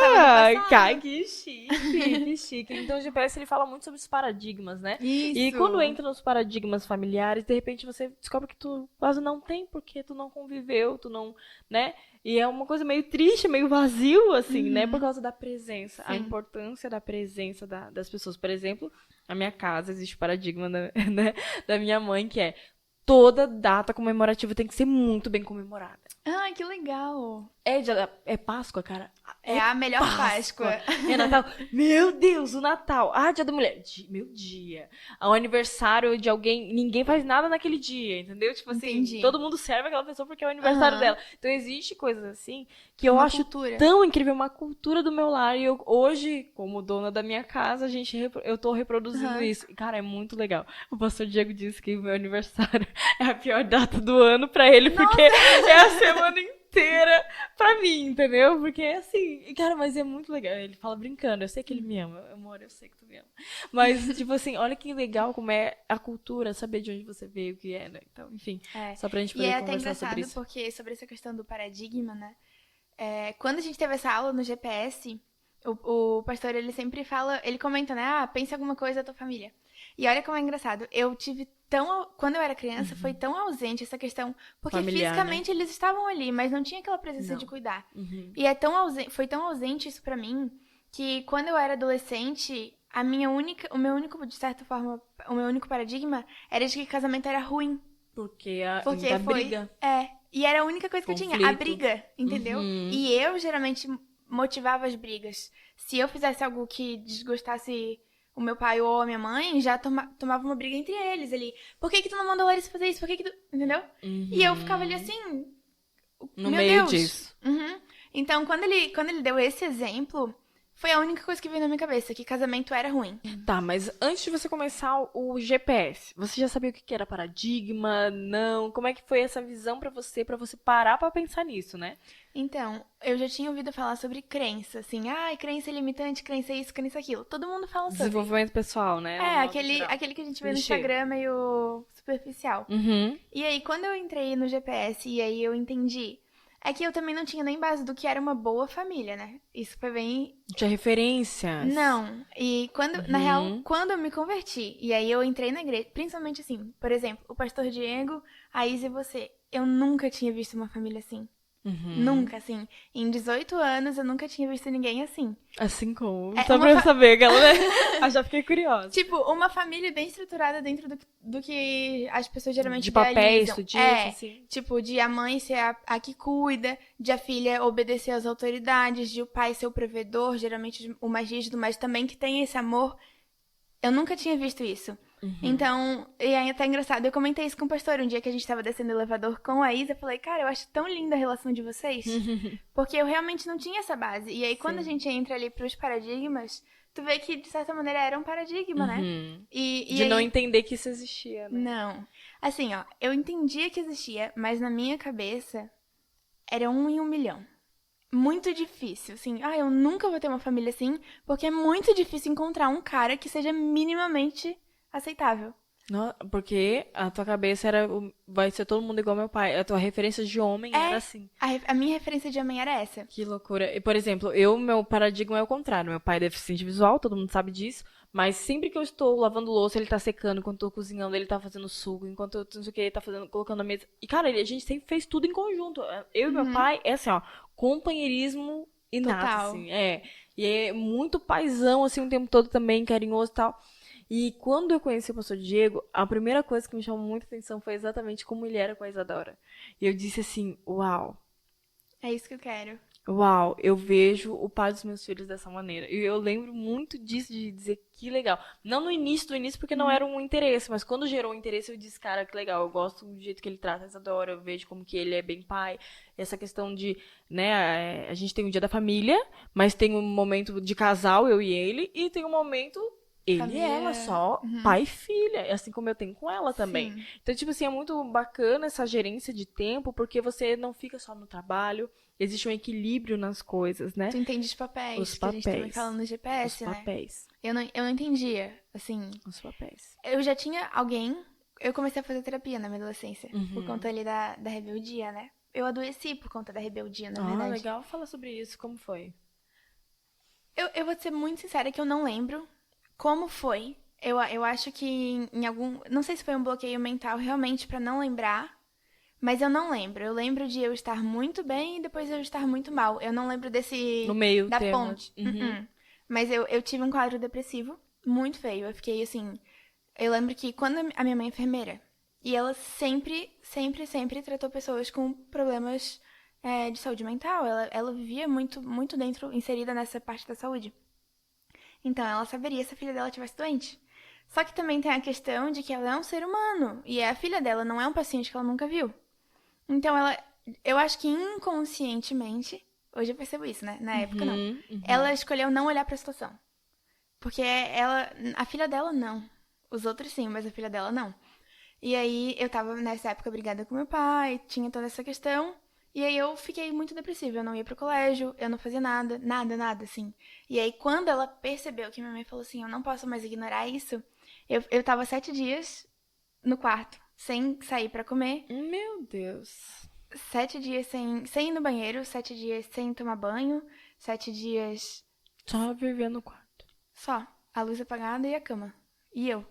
Cara, que chique, que chique. Então o GPS, ele fala muito sobre os paradigmas, né? Isso. E quando entra nos paradigmas familiares, de repente você descobre que tu quase não tem, porque tu não conviveu, tu não, né? E é uma coisa meio triste, meio vazio, assim, né? Por causa da presença. Sim. A importância da presença das pessoas. Por exemplo, na minha casa existe o paradigma da minha mãe, que é toda data comemorativa tem que ser muito bem comemorada. Que legal. É Páscoa, cara. É a melhor Páscoa. É Natal. Meu Deus, o Natal. Ah, Dia da Mulher. Meu dia. Ao aniversário de alguém, ninguém faz nada naquele dia, entendeu? Tipo assim, Entendi. todo mundo serve aquela pessoa porque é o aniversário dela. Então existe coisas assim que eu Uma acho cultura. tão incrível, uma cultura do meu lar. E eu, hoje, como dona da minha casa, eu tô reproduzindo isso. E, cara, é muito legal. O pastor Diego disse que o meu aniversário é a pior data do ano pra ele, porque é a semana inteira pra mim, entendeu? Porque é assim, cara, mas é muito legal. Ele fala brincando, eu sei que ele me ama, amor, eu sei que tu me ama. Mas, tipo assim, olha que legal como é a cultura, saber de onde você veio, o que é, né? Então, enfim, só pra gente poder conversar sobre isso. E é até engraçado porque, sobre essa questão do paradigma, né? Quando a gente teve essa aula no GPS, o pastor, ele sempre fala, ele comenta, né? Ah, pensa em alguma coisa da tua família. E olha como é engraçado, quando eu era criança, foi tão ausente essa questão, porque Familiar, fisicamente eles estavam ali, mas não tinha aquela presença de cuidar. E foi tão ausente isso pra mim, que quando eu era adolescente, o meu único, de certa forma, o meu único paradigma era de que casamento era ruim. Porque Porque briga. E era a única coisa que eu tinha, a Conflito. briga, entendeu? E eu geralmente motivava as brigas. Se eu fizesse algo que desgostasse o meu pai ou a minha mãe, já tomava uma briga entre eles ali. Por que tu não mandou a Larissa fazer isso? Por que tu... Entendeu? E eu ficava ali assim... No meu meio Deus. disso. Então, quando ele deu esse exemplo, foi a única coisa que veio na minha cabeça, que casamento era ruim. Tá, mas antes de você começar o GPS, você já sabia o que era paradigma? Não? Como é que foi essa visão pra você parar pra pensar nisso, né? Então, eu já tinha ouvido falar sobre crença, assim, crença limitante, crença isso, crença aquilo. Todo mundo fala sobre. Desenvolvimento pessoal, né? Aquele que a gente vê no Clichê. Instagram meio superficial. E aí, quando eu entrei no GPS e aí eu entendi, é que eu também não tinha nem base do que era uma boa família, né? Isso foi bem... Tinha referências. Não. E na real, quando eu me converti, e aí eu entrei na igreja, principalmente assim, por exemplo, o pastor Diego, a Isa e você, eu nunca tinha visto uma família assim. Nunca, assim. Em 18 anos, eu nunca tinha visto ninguém assim. Assim como? Só pra eu saber, aquela, né? Eu já fiquei curiosa. Tipo, uma família bem estruturada dentro do que as pessoas geralmente de papéis, tu disse, assim. Tipo, de a mãe ser a que cuida, de a filha obedecer às autoridades, de o pai ser o provedor, geralmente o mais rígido, mas também que tem esse amor. Eu nunca tinha visto isso. Então, e aí até engraçado, eu comentei isso com o pastor um dia que a gente tava descendo o elevador com a Isa, eu falei, cara, eu acho tão linda a relação de vocês, porque eu realmente não tinha essa base. E aí, quando a gente entra ali pros paradigmas, tu vê que, de certa maneira, era um paradigma, né? De aí... não entender que isso existia, né? Não. Assim, ó, eu entendia que existia, mas na minha cabeça, era 1 em 1 milhão. Muito difícil, assim, eu nunca vou ter uma família assim, porque é muito difícil encontrar um cara que seja minimamente aceitável. Não, porque a tua cabeça era, vai ser todo mundo igual meu pai. A tua referência de homem era assim. A minha referência de homem era essa. Que loucura. E, por exemplo, meu paradigma é o contrário. Meu pai é deficiente visual, todo mundo sabe disso. Mas sempre que eu estou lavando louça, ele tá secando. Enquanto eu tô cozinhando, ele tá fazendo suco. Enquanto eu não sei o que, ele tá colocando a mesa. E, cara, a gente sempre fez tudo em conjunto. Eu e meu pai, é assim, ó, companheirismo inato, Total. assim. E é muito paizão, assim, o tempo todo também, carinhoso e tal. E quando eu conheci o pastor Diego, a primeira coisa que me chamou muita atenção foi exatamente como ele era com a Isadora. E eu disse assim, uau. É isso que eu quero. Uau, eu vejo o pai dos meus filhos dessa maneira. E eu lembro muito disso, de dizer que legal. Não no início porque não era um interesse, mas quando gerou um interesse eu disse, cara, que legal, eu gosto do jeito que ele trata a Isadora, eu vejo como que ele é bem pai. Essa questão de, né, a gente tem um dia da família, mas tem um momento de casal, eu e ele, e tem um momento... Ele e ela só, pai e filha, assim como eu tenho com ela também. Sim. Então, tipo assim, é muito bacana essa gerência de tempo, porque você não fica só no trabalho, existe um equilíbrio nas coisas, né? Tu entende os papéis, Os que a gente papéis. também fala no GPS, Os papéis. né? Eu não entendia, assim... Os papéis. Eu já tinha alguém... Eu comecei a fazer terapia na minha adolescência, por conta ali da rebeldia, né? Eu adoeci por conta da rebeldia, na verdade. Legal. Fala sobre isso, como foi? Eu vou ser muito sincera que eu não lembro como foi. Eu acho que em algum... Não sei se foi um bloqueio mental realmente pra não lembrar, mas eu não lembro. Eu lembro de eu estar muito bem e depois eu estar muito mal. Eu não lembro desse... No meio da termo. ponte. Mas eu tive um quadro depressivo muito feio. Eu fiquei assim... Eu lembro que quando a minha mãe é enfermeira, e ela sempre tratou pessoas com problemas de saúde mental. Ela vivia muito, muito dentro, inserida nessa parte da saúde. Então, ela saberia se a filha dela estivesse doente. Só que também tem a questão de que ela é um ser humano. E a filha dela não é um paciente que ela nunca viu. Então, eu acho que inconscientemente, hoje eu percebo isso, né? Na época, não. Ela escolheu não olhar pra situação. Porque a filha dela, não. Os outros sim, mas a filha dela, não. E aí, eu tava nessa época brigada com meu pai, tinha toda essa questão. E aí, eu fiquei muito depressiva. Eu não ia pro colégio, eu não fazia nada, nada, assim. E aí, quando ela percebeu que minha mãe falou assim, eu não posso mais ignorar isso, eu tava 7 dias no quarto, sem sair pra comer. Meu Deus. 7 dias sem ir no banheiro, 7 dias sem tomar banho, 7 dias... Só vivendo no quarto. Só. A luz apagada e a cama. E eu.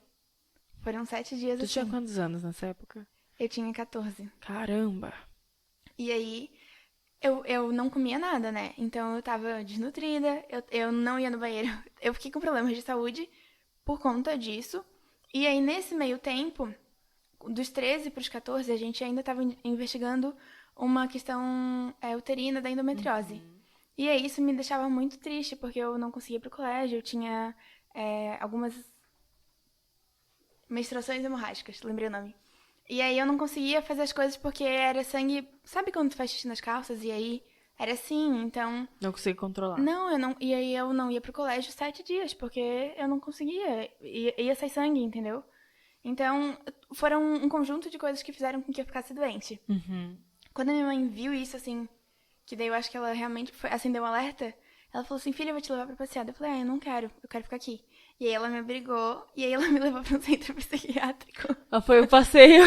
Foram 7 dias Tu assim. tinha quantos anos nessa época? Eu tinha 14. Caramba. E aí, eu não comia nada, né? Então eu tava desnutrida, eu não ia no banheiro. Eu fiquei com problemas de saúde por conta disso. E aí, nesse meio tempo, dos 13 pros 14, a gente ainda tava investigando uma questão uterina da endometriose. E aí, isso me deixava muito triste, porque eu não conseguia ir pro colégio, eu tinha algumas menstruações hemorrágicas, lembrei o nome. E aí eu não conseguia fazer as coisas porque era sangue... Sabe quando tu faz xixi nas calças? E aí era assim, então... Não consegui controlar. Não, eu não... E aí eu não ia pro colégio 7 dias, porque eu não conseguia. Ia sair sangue, entendeu? Então, foram um conjunto de coisas que fizeram com que eu ficasse doente. Quando a minha mãe viu isso, assim... Que daí eu acho que ela realmente acendeu um alerta. Ela falou assim, filha, eu vou te levar pra passear. Eu falei, eu não quero, eu quero ficar aqui. E aí ela me abrigou, e aí ela me levou pra um centro psiquiátrico. Foi o passeio.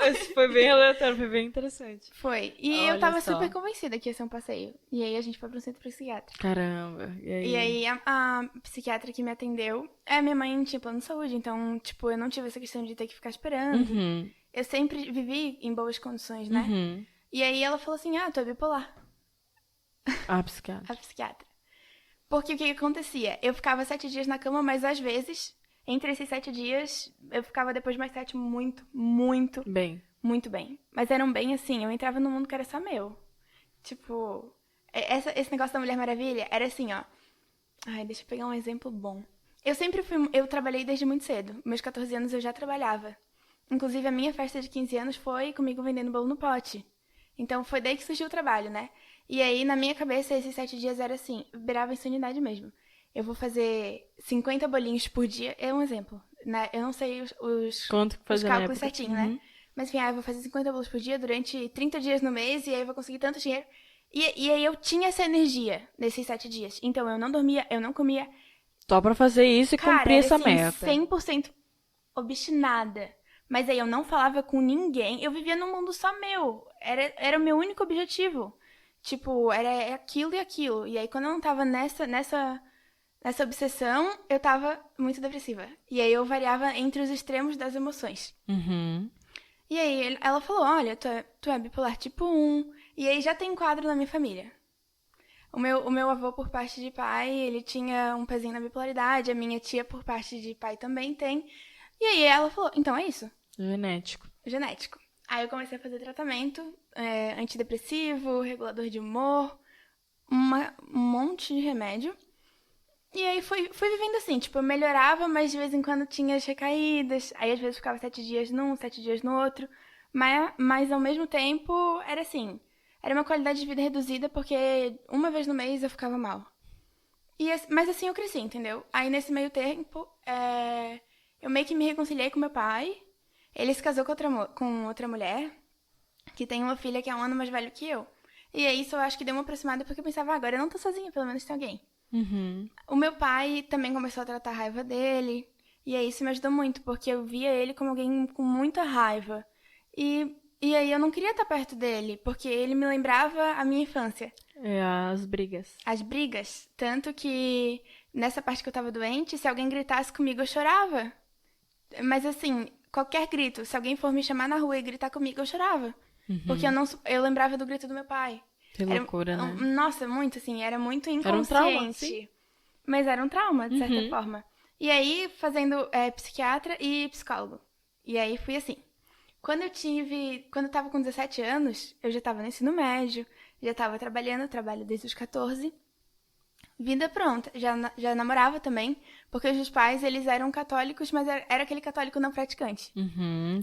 Esse foi bem aleatório, foi bem interessante. Foi. E Olha eu tava só. super convencida que ia ser um passeio. E aí a gente foi pra um centro psiquiátrico. Caramba. E aí a psiquiatra que me atendeu, minha mãe tinha plano de saúde, então, tipo, eu não tive essa questão de ter que ficar esperando. Eu sempre vivi em boas condições, né? E aí ela falou assim, tu é bipolar. A psiquiatra. A psiquiatra. Porque o que acontecia? Eu ficava 7 dias na cama, mas às vezes, entre esses 7 dias, eu ficava depois mais 7 muito, muito bem. Muito bem. Mas era um bem assim, eu entrava num mundo que era só meu. Tipo, esse negócio da Mulher Maravilha era assim, ó. Ai, deixa eu pegar um exemplo bom. Eu trabalhei desde muito cedo. Meus 14 anos eu já trabalhava. Inclusive, a minha festa de 15 anos foi comigo vendendo bolo no pote. Então, foi daí que surgiu o trabalho, né? E aí, na minha cabeça, esses 7 dias era assim, beirava insanidade mesmo. Eu vou fazer 50 bolinhos por dia. É um exemplo, né? Eu não sei os cálculos certinho, né? Mas enfim, eu vou fazer 50 bolos por dia durante 30 dias no mês e aí eu vou conseguir tanto dinheiro. E aí eu tinha essa energia nesses 7 dias. Então eu não dormia, eu não comia. Só pra fazer isso e cumprir essa assim, meta. 100% obstinada. Mas aí eu não falava com ninguém. Eu vivia num mundo só meu. Era o meu único objetivo. Tipo, era aquilo e aquilo. E aí quando eu não tava nessa obsessão, eu tava muito depressiva. E aí eu variava entre os extremos das emoções. E aí ela falou, olha, tu é bipolar tipo 1. E aí já tem quadro na minha família. O meu avô, por parte de pai, ele tinha um pezinho na bipolaridade. A minha tia, por parte de pai, também tem. E aí ela falou, então é isso. Genético. Aí eu comecei a fazer tratamento antidepressivo, regulador de humor, um monte de remédio. E aí fui vivendo assim, tipo, eu melhorava, mas de vez em quando tinha as recaídas. Aí às vezes ficava 7 dias num, 7 dias no outro. Mas ao mesmo tempo, era assim, era uma qualidade de vida reduzida porque uma vez no mês eu ficava mal. Mas assim eu cresci, entendeu? Aí nesse meio tempo, eu meio que me reconciliei com meu pai. Ele se casou com outra mulher, que tem uma filha que é 1 ano mais velho que eu. E aí isso eu acho que deu uma aproximada porque eu pensava, agora eu não tô sozinha, pelo menos tem alguém. O meu pai também começou a tratar a raiva dele. E aí isso me ajudou muito, porque eu via ele como alguém com muita raiva. E aí eu não queria estar perto dele, porque ele me lembrava a minha infância. As brigas. As brigas. Tanto que nessa parte que eu tava doente, se alguém gritasse comigo, eu chorava. Mas assim, qualquer grito, se alguém for me chamar na rua e gritar comigo, eu chorava. Porque eu lembrava do grito do meu pai. Que loucura, né? Nossa, muito, assim, era muito inconsciente. Era um trauma, sim. Mas era um trauma, de certa forma. E aí, fazendo psiquiatra e psicólogo. E aí, fui assim. Quando eu tava com 17 anos, eu já tava no ensino médio, já tava trabalhando, trabalho desde os 14. Vida pronta. Já namorava também, porque os meus pais, eles eram católicos, mas era aquele católico não praticante.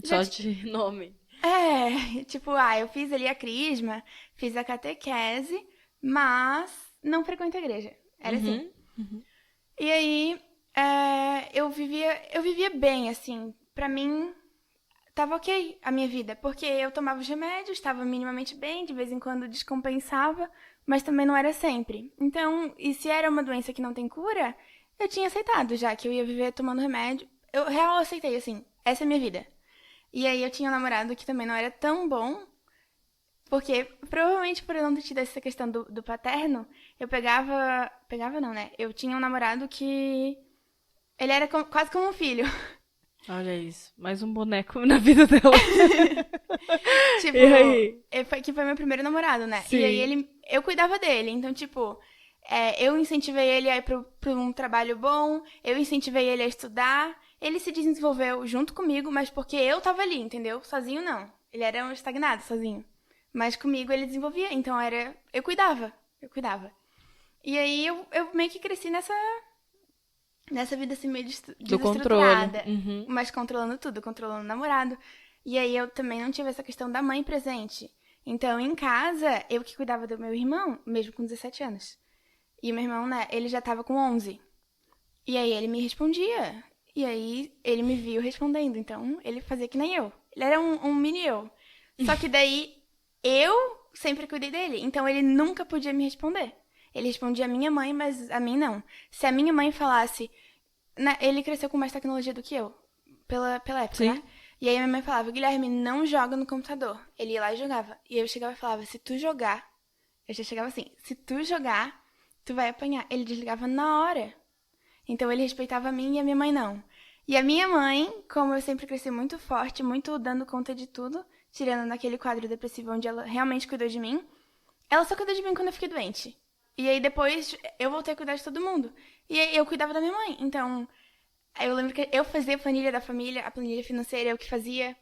Só de nome. Tipo, eu fiz ali a crisma, fiz a catequese, mas não frequento a igreja. Era assim. E aí, eu vivia bem, assim. Pra mim, tava ok a minha vida, porque eu tomava os remédios, estava minimamente bem, de vez em quando descompensava, mas também não era sempre. Então, e se era uma doença que não tem cura, eu tinha aceitado já que eu ia viver tomando remédio. Eu real aceitei, assim, essa é a minha vida. E aí eu tinha um namorado que também não era tão bom, porque provavelmente por eu não ter tido essa questão do paterno, eu pegava. Pegava não, né? Eu tinha um namorado que. Ele era quase como um filho. Olha isso, mais um boneco na vida dela. Tipo, E aí? que foi meu primeiro namorado, né? Sim. E aí eu cuidava dele. Então, tipo, eu incentivei ele a ir pra um trabalho bom, eu incentivei ele a estudar. Ele se desenvolveu junto comigo, mas porque eu tava ali, entendeu? Sozinho não. Ele era um estagnado sozinho. Mas comigo ele desenvolvia, então eu cuidava. E aí eu meio que cresci nessa vida assim meio Do controle. desestruturada, mas controlando tudo, controlando o namorado. E aí eu também não tive essa questão da mãe presente. Então, em casa, eu que cuidava do meu irmão, mesmo com 17 anos. E o meu irmão, né, ele já tava com 11. E aí ele me respondia. E aí ele me viu respondendo. Então, ele fazia que nem eu. Ele era um mini eu. Só que daí, eu sempre cuidei dele. Então, ele nunca podia me responder. Ele respondia a minha mãe, mas a mim não. Se a minha mãe falasse... Ele cresceu com mais tecnologia do que eu. Pela época, Sim. né? E aí minha mãe falava, Guilherme, não joga no computador. Ele ia lá e jogava. E aí eu chegava e falava, se tu jogar... Eu já chegava assim, se tu jogar, tu vai apanhar. Ele desligava na hora. Então ele respeitava a mim e a minha mãe não. E a minha mãe, como eu sempre cresci muito forte, muito dando conta de tudo, tirando naquele quadro depressivo onde ela realmente cuidou de mim, ela só cuidou de mim quando eu fiquei doente. E aí depois eu voltei a cuidar de todo mundo. E aí eu cuidava da minha mãe. Então, eu lembro que eu fazia a planilha da família, a planilha financeira, eu que fazia.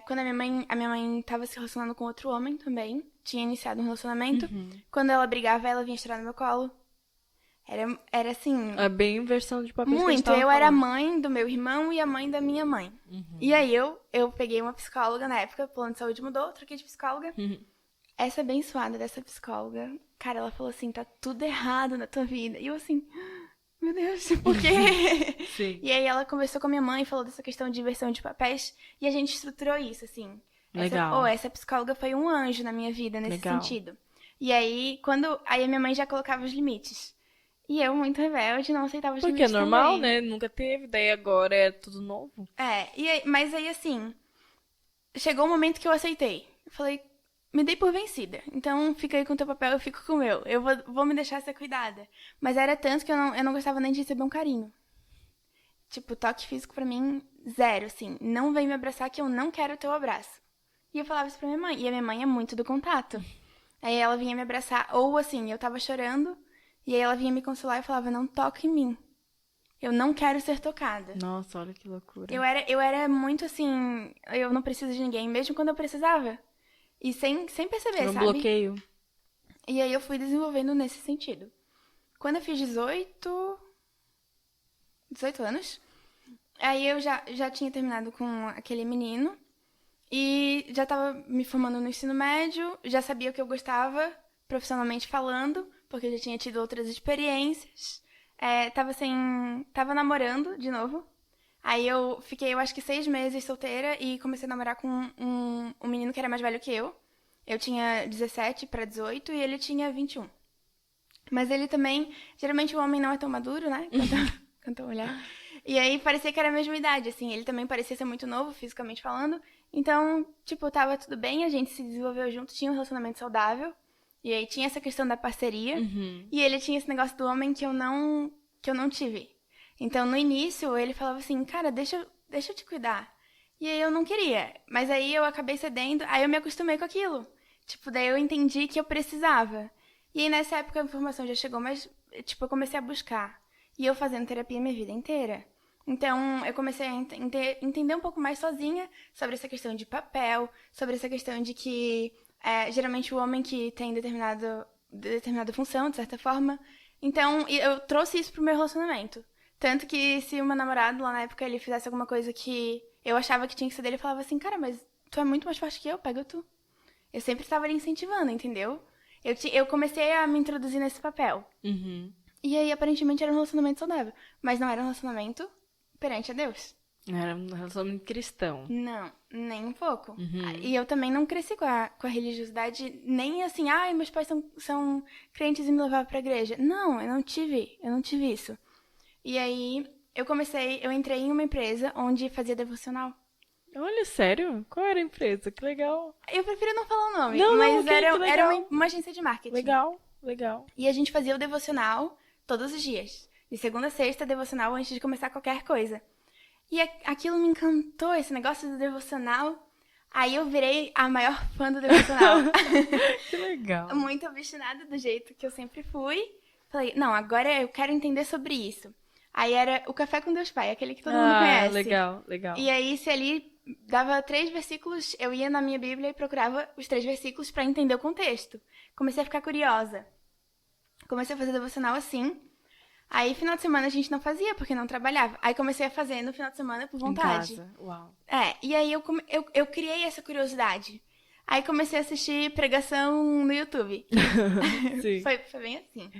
Quando a minha mãe tava se relacionando com outro homem também, tinha iniciado um relacionamento. Quando ela brigava, ela vinha chorar no meu colo. Era assim... É bem versão de papéis que a gente Muito. tava Eu era a falando. mãe do meu irmão e a mãe da minha mãe. E aí eu peguei uma psicóloga na época, o plano de saúde mudou, troquei de psicóloga. Essa abençoada dessa psicóloga, cara, ela falou assim, tá tudo errado na tua vida. E eu assim, meu Deus, por quê? Sim. E aí ela conversou com a minha mãe, falou dessa questão de inversão de papéis, e a gente estruturou isso, assim. Legal. Essa psicóloga foi um anjo na minha vida, nesse Legal. sentido. E aí, aí a minha mãe já colocava os limites. E eu, muito rebelde, não aceitava os Porque é limites normal, também. né? Nunca teve, daí agora é tudo novo. Mas aí assim, chegou um momento que eu aceitei. Eu falei, me dei por vencida. Então fica aí com o teu papel, eu fico com o meu. Eu vou me deixar ser cuidada. Mas era tanto que eu não gostava nem de receber um carinho. Tipo, toque físico pra mim, zero, assim. Não vem me abraçar que eu não quero o teu abraço. E eu falava isso pra minha mãe. E a minha mãe é muito do contato. Aí ela vinha me abraçar. Ou assim, eu tava chorando. E aí ela vinha me consolar e falava, não toque em mim. Eu não quero ser tocada. Nossa, olha que loucura. Eu era muito assim, eu não preciso de ninguém, mesmo quando eu precisava. E sem perceber, Um sabe? bloqueio. E aí eu fui desenvolvendo nesse sentido. Quando eu fiz 18 anos, aí eu já tinha terminado com aquele menino. E já tava me formando no ensino médio, já sabia o que eu gostava, profissionalmente falando, porque eu já tinha tido outras experiências. Tava namorando de novo. Aí eu fiquei, eu acho que 6 meses solteira e comecei a namorar com um menino que era mais velho que eu. Eu tinha 17 pra 18 e ele tinha 21. Mas ele também, geralmente o homem não é tão maduro, né? Quanto a mulher. E aí parecia que era a mesma idade, assim. Ele também parecia ser muito novo, fisicamente falando. Então, tipo, tava tudo bem, a gente se desenvolveu junto, tinha um relacionamento saudável. E aí tinha essa questão da parceria. E ele tinha esse negócio do homem que eu não tive. Então, no início, ele falava assim, cara, deixa eu te cuidar. E aí eu não queria. Mas aí eu acabei cedendo, aí eu me acostumei com aquilo. Tipo, daí eu entendi que eu precisava. E aí nessa época a informação já chegou, mas, tipo, eu comecei a buscar. E eu fazendo terapia minha vida inteira. Então, eu comecei a entender um pouco mais sozinha sobre essa questão de papel, sobre essa questão de que geralmente o homem que tem determinada função, de certa forma. Então, eu trouxe isso pro meu relacionamento. Tanto que se o meu namorado, lá na época, ele fizesse alguma coisa que eu achava que tinha que ser dele, eu falava assim, cara, mas tu é muito mais forte que eu, pega tu. Eu sempre estava ali incentivando, entendeu? Eu comecei a me introduzir nesse papel. Uhum. E aí, aparentemente, era um relacionamento saudável. Mas não era um relacionamento perante a Deus. Era um relacionamento cristão. Não, nem um pouco. Uhum. E eu também não cresci com a religiosidade, nem assim, ai, meus pais são crentes e me levavam pra igreja. Não, eu não tive isso. E aí, eu entrei em uma empresa onde fazia devocional. Olha, sério? Qual era a empresa? Que legal. Eu prefiro não falar o nome, Não, mas ok, era que legal. uma agência de marketing. Legal. E a gente fazia o devocional todos os dias. De segunda a sexta, devocional antes de começar qualquer coisa. E aquilo me encantou, esse negócio do devocional. Aí eu virei a maior fã do devocional. Que legal. Muito obstinada do jeito que eu sempre fui. Falei, não, agora eu quero entender sobre isso. Aí era o Café com Deus Pai, aquele que todo mundo conhece. Legal. E aí, se ali dava 3 versículos, eu ia na minha Bíblia e procurava os 3 versículos pra entender o contexto. Comecei a ficar curiosa. Comecei a fazer devocional assim. Aí, final de semana a gente não fazia, porque não trabalhava. Aí comecei a fazer no final de semana por vontade. Em casa. Uau. E aí eu criei essa curiosidade. Aí comecei a assistir pregação no YouTube. Sim. Foi bem assim.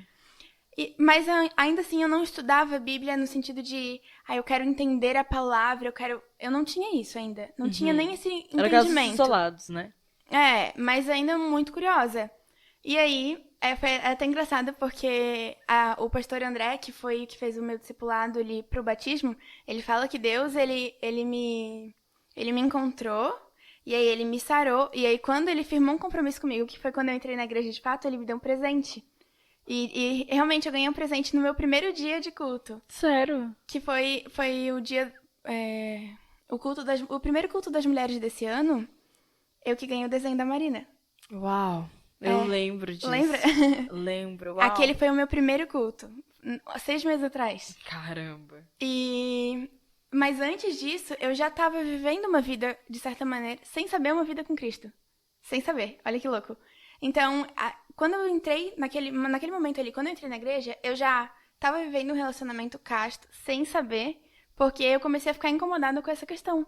Mas ainda assim eu não estudava a Bíblia no sentido de, eu quero entender a palavra, eu não tinha isso ainda. Não tinha nem esse Era casos entendimento. isolados, né? Mas ainda muito curiosa. E aí, foi até engraçado porque o pastor André, que fez o meu discipulado ali pro batismo, ele fala que Deus, ele me encontrou, e aí ele me sarou, e aí quando ele firmou um compromisso comigo, que foi quando eu entrei na igreja de fato, ele me deu um presente. E realmente eu ganhei um presente no meu primeiro dia de culto. Sério? Que foi o dia, o primeiro culto das mulheres desse ano, eu que ganhei o desenho da Marina. Uau! Eu lembro disso. Lembra? Lembro, uau. Aquele foi o meu primeiro culto, 6 meses atrás. Caramba. Mas antes disso, eu já estava vivendo uma vida, de certa maneira, sem saber uma vida com Cristo. Sem saber, olha que louco. Então, quando eu entrei, naquele momento ali, quando eu entrei na igreja, eu já estava vivendo um relacionamento casto, sem saber, porque eu comecei a ficar incomodada com essa questão.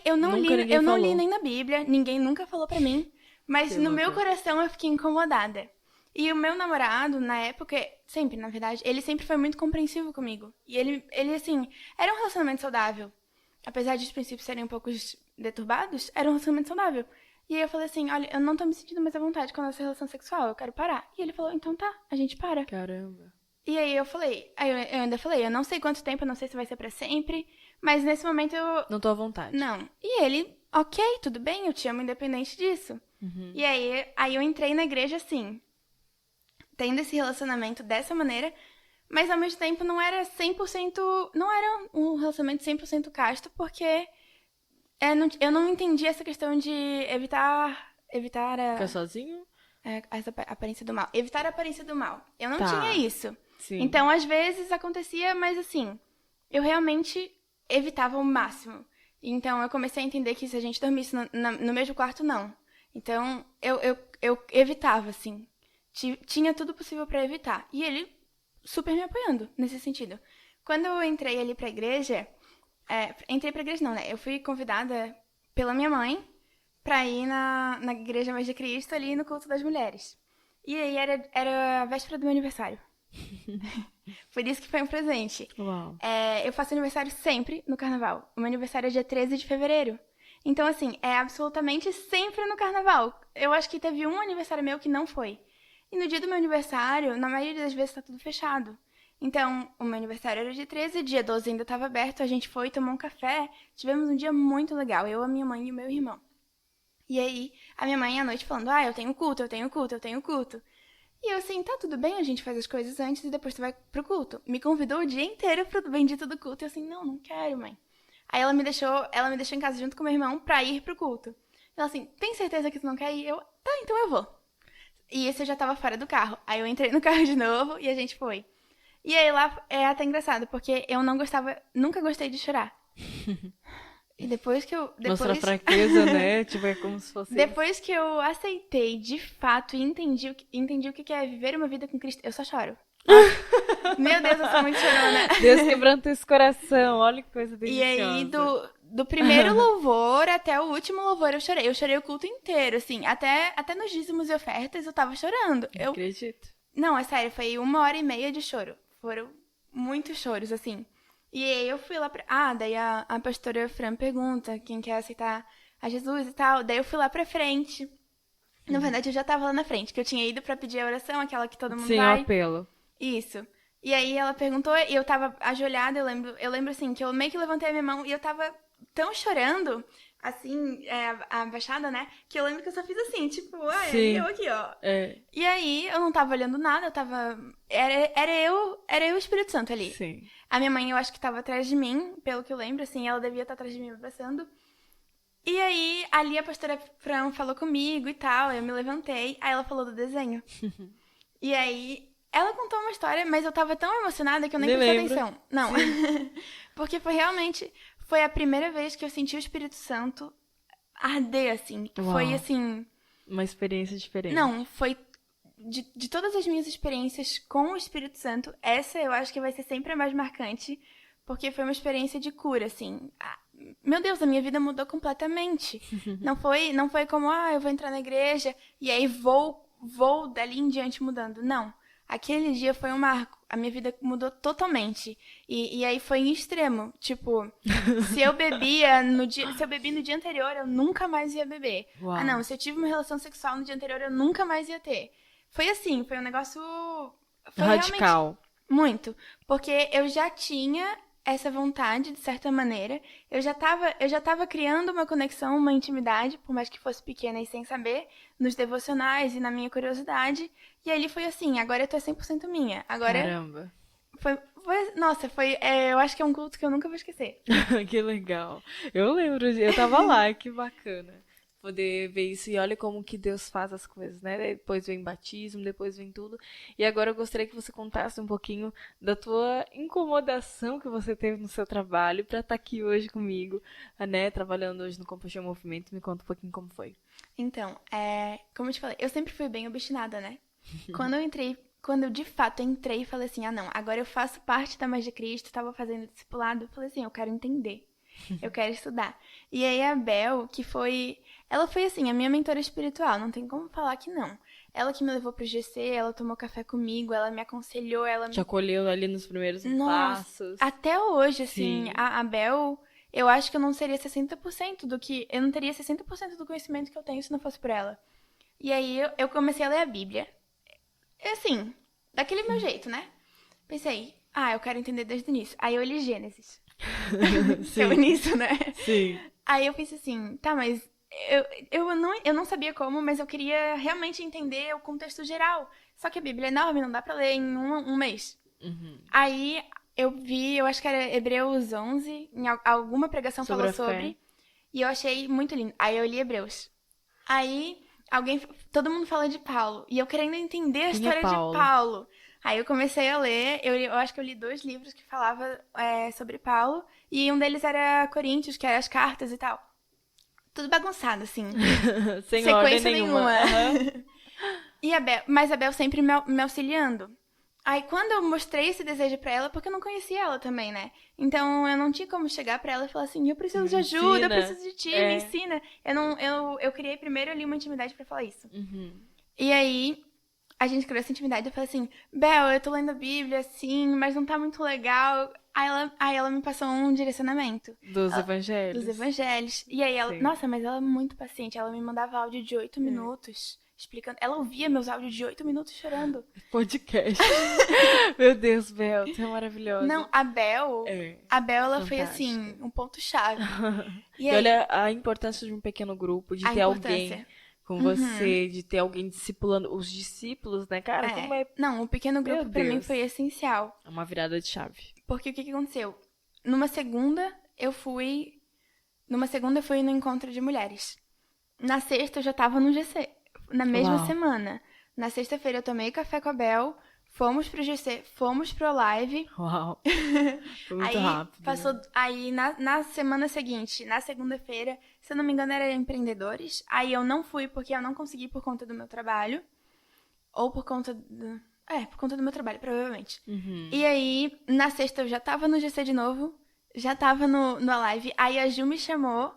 Eu não li nem na Bíblia, ninguém nunca falou pra mim, mas no meu coração eu fiquei incomodada. E o meu namorado, na época, sempre, na verdade, ele sempre foi muito compreensivo comigo. E ele assim, era um relacionamento saudável. Apesar de os princípios serem um pouco deturbados, era um relacionamento saudável. E aí eu falei assim, olha, eu não tô me sentindo mais à vontade com a nossa relação sexual, eu quero parar. E ele falou, então tá, a gente para. Caramba. E aí eu ainda falei, eu não sei quanto tempo, eu não sei se vai ser pra sempre, mas nesse momento eu... Não tô à vontade. Não. E ele, ok, tudo bem, eu te amo independente disso. Uhum. E aí eu entrei na igreja assim, tendo esse relacionamento dessa maneira, mas ao mesmo tempo não era 100%, não era um relacionamento 100% casto, porque eu não entendi essa questão de evitar Ficar sozinho? essa aparência do mal. Evitar a aparência do mal. Eu não Tá. tinha isso. Sim. Então, às vezes acontecia, mas assim, eu realmente evitava o máximo. Então, eu comecei a entender que se a gente dormisse no mesmo quarto, não. Então, eu evitava, assim. Tinha tudo possível pra evitar. E ele super me apoiando nesse sentido. Quando eu entrei ali pra igreja... entrei pra igreja não, né? Eu fui convidada pela minha mãe pra ir na Igreja Mais de Cristo ali no culto das mulheres. E aí era a véspera do meu aniversário. Por isso que foi um presente. Uau. Eu faço aniversário sempre no carnaval. O meu aniversário é dia 13 de fevereiro. Então, assim, é absolutamente sempre no carnaval. Eu acho que teve um aniversário meu que não foi. E no dia do meu aniversário, na maioria das vezes tá tudo fechado. Então, o meu aniversário era dia 13, dia 12 ainda estava aberto, a gente foi, tomou um café, tivemos um dia muito legal, eu, a minha mãe e o meu irmão. E aí, a minha mãe à noite falando, eu tenho culto. E eu assim, tá tudo bem, a gente faz as coisas antes e depois tu vai pro culto. Me convidou o dia inteiro pro bendito do culto, e eu assim, não quero, mãe. Aí ela me deixou em casa junto com meu irmão pra ir pro culto. Ela assim, tem certeza que tu não quer ir? Eu, tá, então eu vou. E esse eu já tava fora do carro. Aí eu entrei no carro de novo e a gente foi. E aí lá é até engraçado, porque eu nunca gostei de chorar. E depois que eu... Mostra fraqueza, né? Tipo, é como se fosse... Depois que eu aceitei, de fato, e entendi o que é viver uma vida com Cristo, eu só choro. Meu Deus, eu sou muito chorona. Deus quebrando esse coração, olha que coisa deliciosa. E aí, do primeiro louvor até o último louvor, eu chorei. Eu chorei o culto inteiro, assim. Até nos dízimos e ofertas eu tava chorando. Eu acredito. Não, é sério, foi 1h30 de choro. Foram muitos choros, assim. E aí eu fui lá daí a pastora Fran pergunta quem quer aceitar a Jesus e tal. Daí eu fui lá pra frente. Na verdade, eu já tava lá na frente, que eu tinha ido pra pedir a oração, aquela que todo mundo vai. Sim, o apelo. Isso. E aí ela perguntou, e eu tava ajoelhada, eu lembro assim, que eu meio que levantei a minha mão e eu tava tão chorando, assim, abaixada, né? Que eu lembro que eu só fiz assim, tipo, eu aqui, ó. É. E aí eu não tava olhando nada, eu tava... Era eu e o Espírito Santo ali. Sim. A minha mãe, eu acho que tava atrás de mim, pelo que eu lembro, assim, ela devia estar atrás de mim me abraçando. E aí, ali a pastora Fran falou comigo e tal, eu me levantei, aí ela falou do desenho. E aí, ela contou uma história, mas eu tava tão emocionada que eu nem prestei atenção. Não, porque foi a primeira vez que eu senti o Espírito Santo arder, assim. Uau. Foi, assim... Uma experiência diferente. Não, foi... De todas as minhas experiências com o Espírito Santo, essa eu acho que vai ser sempre a mais marcante, porque foi uma experiência de cura, assim. Meu Deus, a minha vida mudou completamente. Não foi como, eu vou entrar na igreja e aí vou dali em diante mudando. Não. Aquele dia foi um marco. A minha vida mudou totalmente. E aí foi em extremo. Tipo, se eu bebi no dia anterior, eu nunca mais ia beber. Uau. Não, se eu tive uma relação sexual no dia anterior, eu nunca mais ia ter. Foi assim, foi um negócio... Foi radical. Muito. Porque eu já tinha essa vontade, de certa maneira. Eu já tava criando uma conexão, uma intimidade, por mais que fosse pequena e sem saber, nos devocionais e na minha curiosidade. E ali foi assim, agora eu tô 100% minha. Agora... Caramba. Eu acho que é um culto que eu nunca vou esquecer. Que legal. Eu lembro, eu tava lá, que bacana. Poder ver isso, e olha como que Deus faz as coisas, né? Depois vem batismo, depois vem tudo. E agora eu gostaria que você contasse um pouquinho da tua incomodação que você teve no seu trabalho para estar aqui hoje comigo, né? Trabalhando hoje no Compaixão Movimento. Me conta um pouquinho como foi. Então, como eu te falei, eu sempre fui bem obstinada, né? Quando eu de fato entrei e falei assim, não, agora eu faço parte da Mais de Cristo, tava fazendo discipulado, eu falei assim, eu quero entender, eu quero estudar. E aí a Bel, ela foi assim, a minha mentora espiritual, não tem como falar que não. Ela que me levou pro GC, ela tomou café comigo, ela me aconselhou, ela Te acolheu ali nos primeiros passos. Até hoje, assim, a Bel, eu acho que eu não seria 60% eu não teria 60% do conhecimento que eu tenho se não fosse por ela. E aí eu comecei a ler a Bíblia. Assim, daquele meu jeito, né? Pensei, eu quero entender desde o início. Aí eu li Gênesis. Sim. É o início, né? Sim. Aí eu pensei assim, tá, mas eu não sabia como, mas eu queria realmente entender o contexto geral. Só que a Bíblia é enorme, não dá pra ler em um mês. Uhum. Aí eu acho que era Hebreus 11, em alguma pregação falou sobre. E eu achei muito lindo. Aí eu li Hebreus. Aí todo mundo fala de Paulo. E eu querendo entender a história de Paulo. Aí eu comecei a ler, eu acho que eu li 2 livros que falavam sobre Paulo. E um deles era Coríntios, que era as cartas e tal. Tudo bagunçado, assim. Sem sequência ordem nenhuma. Mas a Bel sempre me auxiliando. Aí quando eu mostrei esse desejo pra ela, porque eu não conhecia ela também, né? Então eu não tinha como chegar pra ela e falar assim, eu preciso de ajuda, eu preciso de ti, me ensina. Eu criei primeiro ali uma intimidade pra falar isso. Uhum. E aí a gente criou essa intimidade, eu falei assim, Bel, eu tô lendo a Bíblia, assim, mas não tá muito legal. Aí ela me passou um direcionamento. Dos evangelhos. Dos evangelhos. E aí ela, nossa, mas ela é muito paciente, ela me mandava áudio de 8 minutos. Explicando. Ela ouvia meus áudios de 8 minutos chorando. Podcast. Meu Deus, Bel, você é maravilhosa. Não, a Bel, ela foi assim, um ponto-chave. E olha a importância de um pequeno grupo, de ter alguém com você, de ter alguém discipulando os discípulos, né, cara? Como é... Não, o pequeno grupo pra mim foi essencial. É uma virada de chave. Porque o que aconteceu? Numa segunda eu fui no encontro de mulheres. Na sexta eu já tava no GC. Na mesma semana. Na sexta-feira eu tomei café com a Bel, fomos pro GC, fomos pro live. Uau. Foi muito Aí rápido. passou. Aí na semana seguinte, na segunda-feira, se eu não me engano, era empreendedores. Aí eu não fui porque eu não consegui por conta do meu trabalho. Ou por conta do. Por conta do meu trabalho, provavelmente. E aí, na sexta, eu já tava no GC de novo. Já tava no live. Aí a Ju me chamou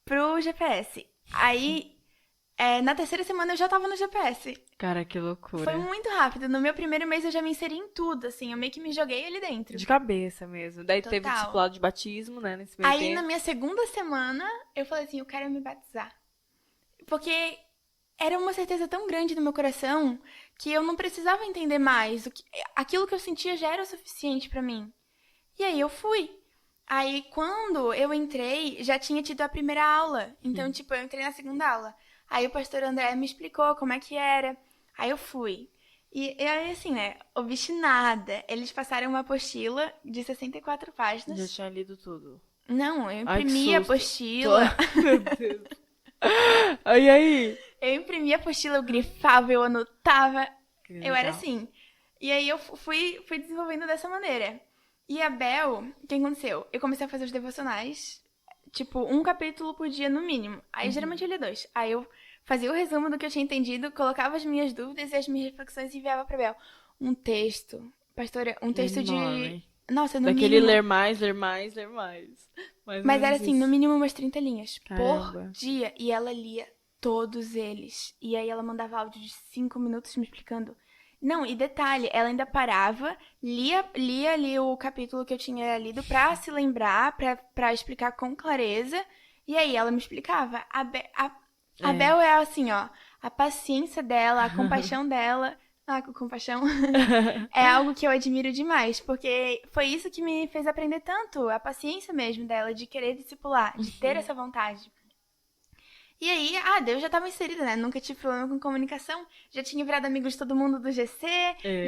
pro GPS. Aí, na terceira semana, eu já tava no GPS. Cara, que loucura. Foi muito rápido. No meu primeiro mês, eu já me inseri em tudo, assim. Eu meio que me joguei ali dentro. De cabeça mesmo. Daí Total. teve o discipulado de batismo, né? Nesse meio Aí, tempo. na minha segunda semana, eu falei assim, eu quero me batizar. Porque era uma certeza tão grande no meu coração que eu não precisava entender mais. Aquilo que eu sentia já era o suficiente pra mim. E aí eu fui. Aí quando eu entrei, já tinha tido a primeira aula. Então, tipo, eu entrei na segunda aula. Aí o pastor André me explicou como é que era. Aí eu fui. E aí, assim, né, obstinada. Eles passaram uma apostila de 64 páginas. Já tinha lido tudo. Não, eu Ai, que imprimi a susto. apostila. Meu Deus. Aí? Eu imprimi a apostila, eu grifava, eu anotava. Que Eu era legal. assim. E aí eu fui desenvolvendo dessa maneira. E a Bel, o que aconteceu? Eu comecei a fazer os devocionais, tipo, um capítulo por dia no mínimo. Aí geralmente eu lia 2. Aí eu fazia o resumo do que eu tinha entendido, colocava as minhas dúvidas e as minhas reflexões e enviava pra Bel. Um texto, pastora, um texto Enorme. de... Nossa, no Daquele mínimo... ler mais, ler mais, ler mais. Mais ou Mas era menos assim, isso. no mínimo umas 30 linhas Caramba. por dia. E ela lia todos eles. E aí ela mandava áudio de 5 minutos me explicando. Não, e detalhe, ela ainda parava, lia ali o capítulo que eu tinha lido pra se lembrar, pra explicar com clareza. E aí ela me explicava. A Bel é assim, ó, a paciência dela, a compaixão dela. Ah, com compaixão. É algo que eu admiro demais, porque foi isso que me fez aprender tanto, a paciência mesmo dela, de querer discipular, de ter essa vontade. E aí, Deus já estava inserida, né? Nunca tive problema com comunicação, já tinha virado amigo de todo mundo do GC,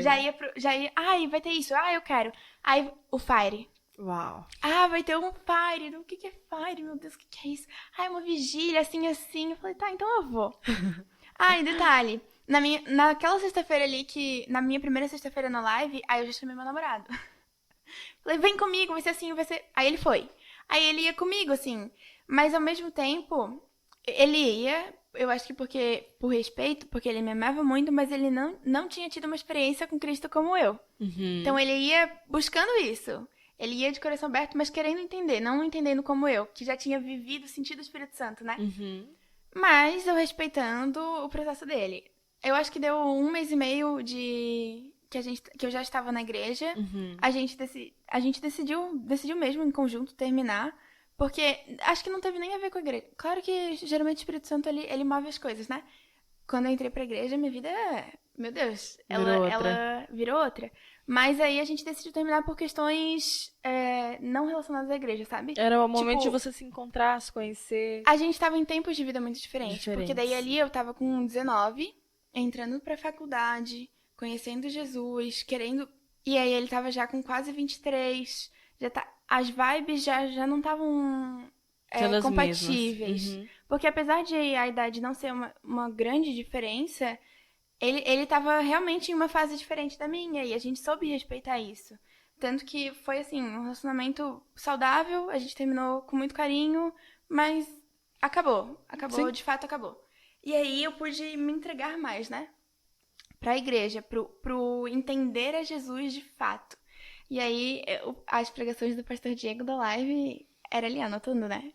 já ia, ai, vai ter isso, eu quero. Aí, o Fire. Uau. Vai ter um Fire. O que é Fire? Meu Deus, o que é isso? É uma vigília, assim, assim. Eu falei, tá, então eu vou. E detalhe, naquela sexta-feira ali, na minha primeira sexta-feira na live, aí eu já chamei meu namorado. Falei, vem comigo, vai ser assim, vai ser... Aí ele foi. Aí ele ia comigo, assim. Mas ao mesmo tempo, ele ia, eu acho que por respeito, porque ele me amava muito, mas ele não tinha tido uma experiência com Cristo como eu. Então ele ia buscando isso. Ele ia de coração aberto, mas querendo entender, não entendendo como eu, que já tinha vivido, sentido o Espírito Santo, né? Mas eu respeitando o processo dele. Eu acho que deu 1 mês e meio que eu já estava na igreja. A gente decidiu mesmo em conjunto terminar. Porque acho que não teve nem a ver com a igreja. Claro que geralmente o Espírito Santo ele move as coisas, né? Quando eu entrei pra igreja, minha vida, meu Deus, ela virou outra. Mas aí a gente decidiu terminar por questões não relacionadas à igreja, sabe? Era o momento Tipo, de você se encontrar, se conhecer. A gente tava em tempos de vida muito diferentes. Porque daí ali eu tava com 19, entrando pra faculdade, conhecendo Jesus, querendo... E aí ele tava já com quase 23, as vibes já não estavam compatíveis. Porque apesar de a idade não ser uma grande diferença, ele tava realmente em uma fase diferente da minha. E a gente soube respeitar isso. Tanto que foi, assim, um relacionamento saudável. A gente terminou com muito carinho, mas acabou. Acabou, de fato acabou. E aí eu pude me entregar mais, né? Pra igreja, pro entender a Jesus de fato. E aí, as pregações do pastor Diego da live era ali anotando, né?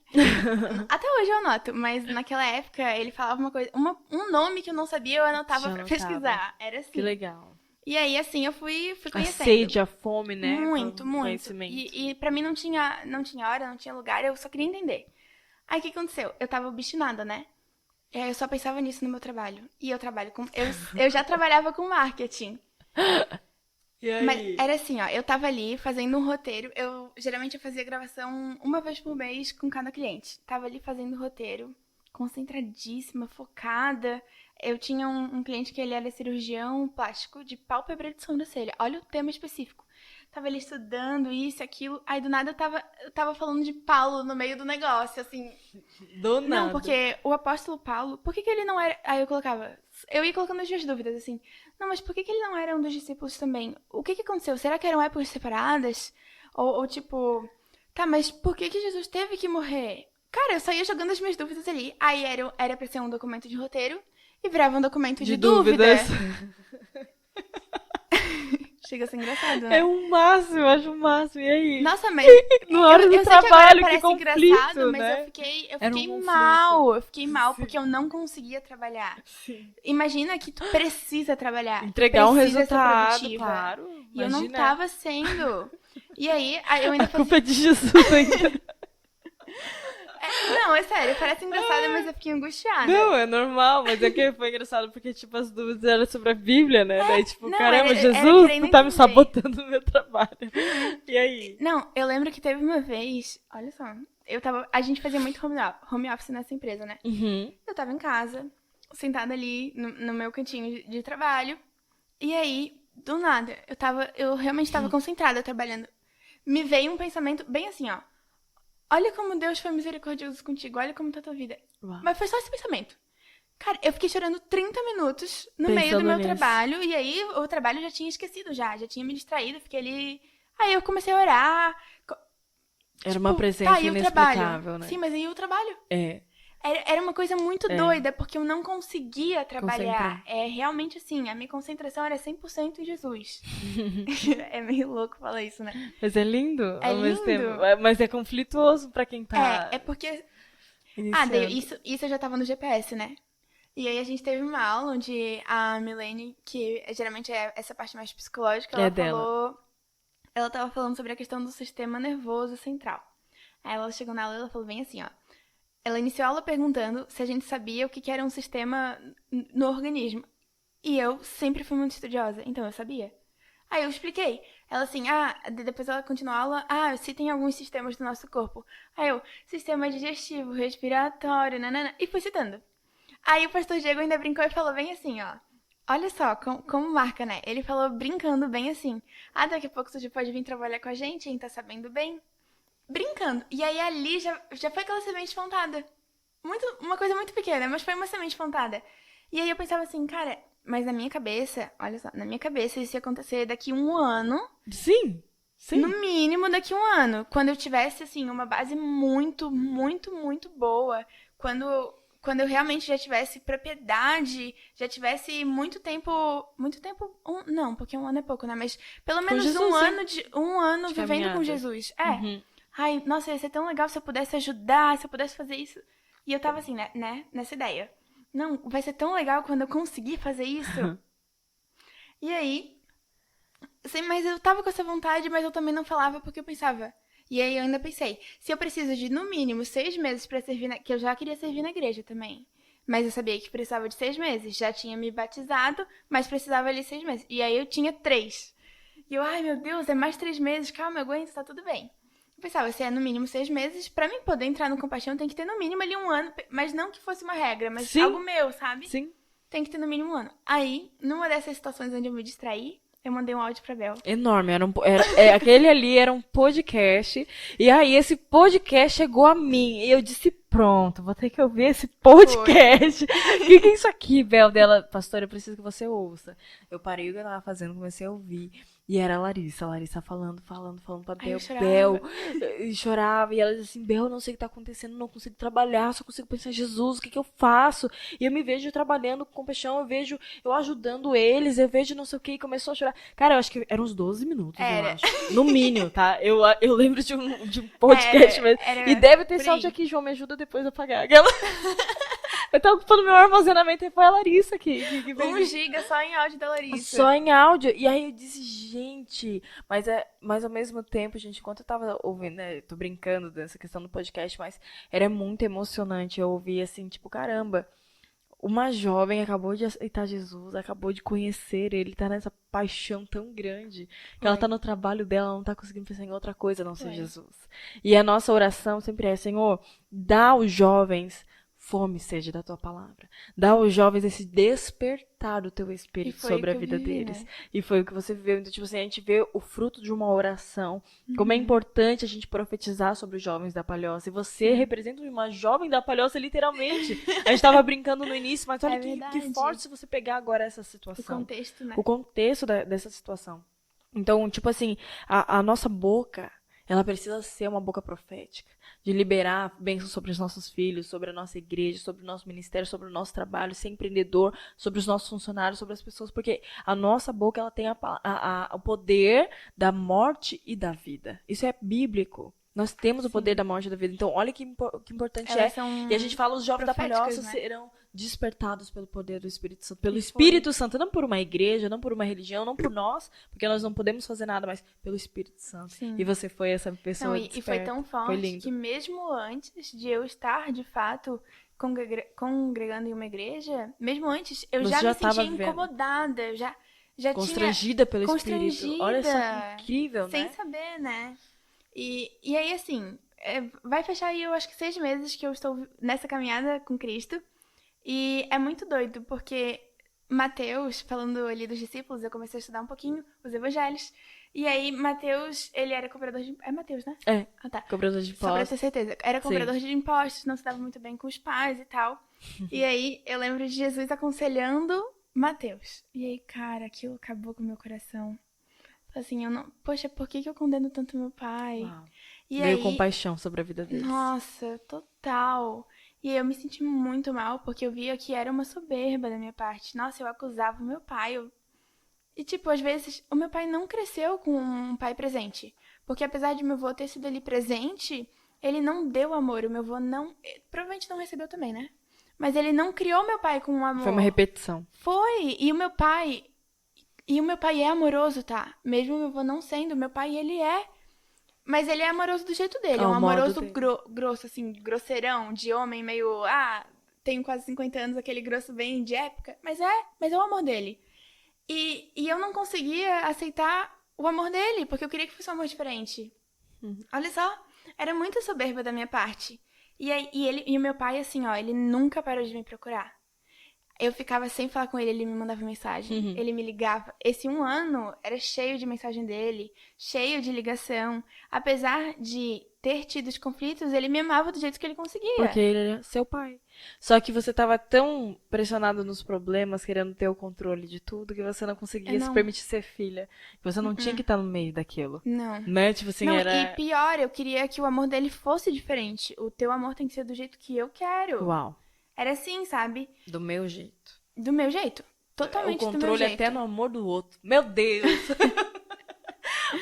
Até hoje eu anoto, mas naquela época ele falava uma coisa, um nome que eu não sabia, eu anotava pra pesquisar. Era assim. Que legal. E aí, assim, eu fui conhecendo. A sede, a fome, né? Muito, muito. E pra mim não tinha hora, não tinha lugar, eu só queria entender. Aí o que aconteceu? Eu tava obstinada, né? E aí eu só pensava nisso no meu trabalho. E eu trabalho com... Eu já trabalhava com marketing. E aí? Mas era assim, ó, eu tava ali fazendo um roteiro. Geralmente eu fazia gravação uma vez por mês com cada cliente. Tava ali fazendo o roteiro, concentradíssima, focada. Eu tinha um cliente que ele era cirurgião plástico de pálpebra de sobrancelha. Olha o tema específico. Tava ali estudando isso, aquilo. Aí do nada eu tava falando de Paulo no meio do negócio, assim. Do nada. Não, porque o apóstolo Paulo, por que ele não era... Aí eu colocava eu ia colocando as minhas dúvidas, assim. Não, mas por que ele não era um dos discípulos também? O que aconteceu? Será que eram épocas separadas? Ou tipo, tá, mas por que Jesus teve que morrer? Cara, eu só ia jogando as minhas dúvidas ali. Aí era pra ser um documento de roteiro e virava um documento de dúvida. Chega a ser engraçado, né? É o máximo, eu acho o máximo. E aí? Nossa, mas No hora do eu trabalho, sei que que agora parece conflito, engraçado, mas né? eu fiquei Era um conflito. mal. Eu fiquei mal Sim. porque eu não conseguia trabalhar. Sim. Imagina que tu precisa trabalhar. Entregar um precisa ser resultado, produtiva. claro. E eu não Imagina. tava sendo. E aí, eu ainda A culpa é de Jesus ainda. Não, é sério, parece engraçado, mas eu fiquei angustiada. Não, é normal, mas é que foi engraçado porque, tipo, as dúvidas eram sobre a Bíblia, né? Daí, tipo, não, caramba, era Jesus, querendo tu tá me entender. sabotando no meu trabalho. E aí? Não, eu lembro que teve uma vez, olha só, a gente fazia muito home office nessa empresa, né? Uhum. Eu tava em casa, sentada ali no meu cantinho de trabalho, e aí, do nada, eu realmente tava concentrada trabalhando. Me veio um pensamento bem assim, ó. Olha como Deus foi misericordioso contigo, olha como tá a tua vida. Uau. Mas foi só esse pensamento. Cara, eu fiquei chorando 30 minutos no Pensando meio do meu nisso. trabalho, e aí o trabalho eu já tinha esquecido já tinha me distraído, fiquei ali. Aí eu comecei a orar. Era uma presença tá, e o trabalho? inexplicável, né? Sim, mas aí o trabalho? É. Era uma coisa muito doida, porque eu não conseguia trabalhar. Concentrar. É realmente assim, a minha concentração era 100% em Jesus. É meio louco falar isso, né? Mas é lindo É ao mesmo lindo. tempo. Mas é conflituoso pra quem tá É porque. iniciando. Isso eu já tava no GPS, né? E aí a gente teve uma aula onde a Milene, que geralmente é essa parte mais psicológica, É dela. Ela tava falando sobre a questão do sistema nervoso central. Aí ela chegou na aula e ela falou bem assim, ó. Ela iniciou a aula perguntando se a gente sabia o que era um sistema no organismo. E eu sempre fui muito estudiosa, então eu sabia. Aí eu expliquei. Ela assim, depois ela continuou a aula, se tem alguns sistemas do nosso corpo. Aí eu, sistema digestivo, respiratório, nanana, e fui citando. Aí o pastor Diego ainda brincou e falou bem assim, ó. Olha só, como marca, né? Ele falou brincando bem assim. Daqui a pouco você já pode vir trabalhar com a gente, hein? Tá sabendo bem? Brincando. E aí ali já foi aquela semente plantada. Uma coisa muito pequena, mas foi uma semente plantada. E aí eu pensava assim, cara, mas na minha cabeça, olha só, na minha cabeça isso ia acontecer daqui 1 ano. Sim. No mínimo daqui 1 ano. Quando eu tivesse, assim, uma base muito, muito, muito boa. Quando eu realmente já tivesse propriedade, já tivesse muito tempo. Não, porque 1 ano é pouco, né? Mas pelo menos Jesus, um ano de vivendo caminhada. com Jesus. Uhum. Ai, nossa, ia ser tão legal se eu pudesse ajudar, se eu pudesse fazer isso. E eu tava assim, né? Nessa ideia. Não, vai ser tão legal quando eu conseguir fazer isso. E aí. Sim, mas eu tava com essa vontade, mas eu também não falava porque eu pensava. E aí eu ainda pensei, se eu preciso de no mínimo 6 meses pra servir que eu já queria servir na igreja também. Mas eu sabia que precisava de 6 meses. Já tinha me batizado, mas precisava ali 6 meses. E aí eu tinha 3. E eu, ai meu Deus, é mais 3 meses, calma, eu aguento, tá tudo bem. Eu pensava, se é no mínimo 6 meses, pra mim poder entrar no Compaixão tem que ter no mínimo ali 1 ano. Mas não que fosse uma regra, mas Sim. algo meu, sabe? Sim. Tem que ter no mínimo 1 ano. Aí, numa dessas situações onde eu me distraí, eu mandei um áudio pra Bel. Enorme. Aquele ali era um podcast. E aí esse podcast chegou a mim. E eu disse, pronto, vou ter que ouvir esse podcast. O que é isso aqui, Bel? Dela, pastora, eu preciso que você ouça. Eu parei o que eu tava fazendo, comecei a ouvir. E era a Larissa falando pra Bel. Bel, e chorava. E ela dizia assim, Bel, não sei o que tá acontecendo, não consigo trabalhar, só consigo pensar em Jesus, o que eu faço? E eu me vejo trabalhando com Compaixão, eu vejo eu ajudando eles, eu vejo não sei o que, e começou a chorar. Cara, eu acho que eram uns 12 minutos, eu acho. No mínimo, tá? Eu lembro de um podcast mesmo. E deve ter esse áudio aqui, João, me ajuda depois a apagar. Eu tava ocupando meu armazenamento e foi a Larissa que veio. 1 giga só em áudio da Larissa. Só em áudio. E aí eu disse, gente, mas ao mesmo tempo, gente, enquanto eu tava ouvindo, né, tô brincando dessa questão do podcast, mas era muito emocionante. Eu ouvi assim, tipo, caramba, uma jovem acabou de aceitar Jesus, acabou de conhecer ele, tá nessa paixão tão grande, que ela tá no trabalho dela, ela não tá conseguindo pensar em outra coisa a não ser Jesus. E a nossa oração sempre é, Senhor, dá aos jovens fome e sede da tua palavra. Dá aos jovens esse despertar do teu espírito sobre a vida deles. Né? E foi o que você viveu. Então, tipo assim, a gente vê o fruto de uma oração. Como é importante a gente profetizar sobre os jovens da Palhoça. E você representa uma jovem da Palhoça, literalmente. A gente tava brincando no início, mas olha que forte se você pegar agora essa situação. O contexto, né? O contexto dessa situação. Então, tipo assim, a nossa boca, ela precisa ser uma boca profética. De liberar bênçãos sobre os nossos filhos, sobre a nossa igreja, sobre o nosso ministério, sobre o nosso trabalho, ser empreendedor, sobre os nossos funcionários, sobre as pessoas, porque a nossa boca ela tem o poder da morte e da vida. Isso é bíblico. Nós temos o poder da morte e da vida. Então, olha que importante E a gente fala, os jovens da Palhoça, né? Serão despertados pelo poder do Espírito Santo. Pelo Espírito Santo, não por uma igreja, não por uma religião, não por nós, porque nós não podemos fazer nada, mas pelo Espírito Santo. Sim. E você foi essa pessoa desperta. E foi tão forte que mesmo antes de eu estar, de fato, congregando em uma igreja, mesmo antes, eu já me sentia incomodada, eu já constrangida pelo Espírito. Olha só que incrível, né? Sem saber, né? E aí, assim, vai fechar aí, eu acho que 6 meses que eu estou nessa caminhada com Cristo. E é muito doido, porque Mateus, falando ali dos discípulos, eu comecei a estudar um pouquinho os evangelhos. E aí, Mateus, ele era cobrador de... É Mateus, né? É, cobrador de impostos. Só pra ter certeza. Era cobrador de impostos, não se dava muito bem com os pais e tal. E aí, eu lembro de Jesus aconselhando Mateus. E aí, cara, aquilo acabou com o meu coração. Assim, poxa, por que eu condeno tanto meu pai? Uau. E veio compaixão sobre a vida deles. Nossa, total. E aí eu me senti muito mal, porque eu via que era uma soberba da minha parte. Nossa, eu acusava o meu pai. E, tipo, às vezes, o meu pai não cresceu com um pai presente. Porque apesar de meu avô ter sido ali presente, ele não deu amor. O meu avô não... Provavelmente não recebeu também, né? Mas ele não criou meu pai com um amor. Foi uma repetição. Foi. E o meu pai é amoroso, tá? Mesmo meu avô não sendo, meu pai, ele é. Mas ele é amoroso do jeito dele. É um amoroso grosso, assim, grosseirão, de homem meio... tenho quase 50 anos, aquele grosso bem de época. Mas é o amor dele. E eu não conseguia aceitar o amor dele, porque eu queria que fosse um amor diferente. Olha só, era muita soberba da minha parte. E o meu pai, assim, ó, ele nunca parou de me procurar. Eu ficava sem falar com ele, ele me mandava mensagem. Ele me ligava. Esse 1 ano era cheio de mensagem dele, cheio de ligação. Apesar de ter tido os conflitos, ele me amava do jeito que ele conseguia. Porque ele era seu pai. Só que você estava tão pressionado nos problemas, querendo ter o controle de tudo, que você não conseguia se permitir ser filha. Que você não tinha que estar no meio daquilo. Não. Né? Tipo assim, E pior, eu queria que o amor dele fosse diferente. O teu amor tem que ser do jeito que eu quero. Uau. Era assim, sabe? Do meu jeito. Do meu jeito. Totalmente do meu jeito. O controle até no amor do outro. Meu Deus!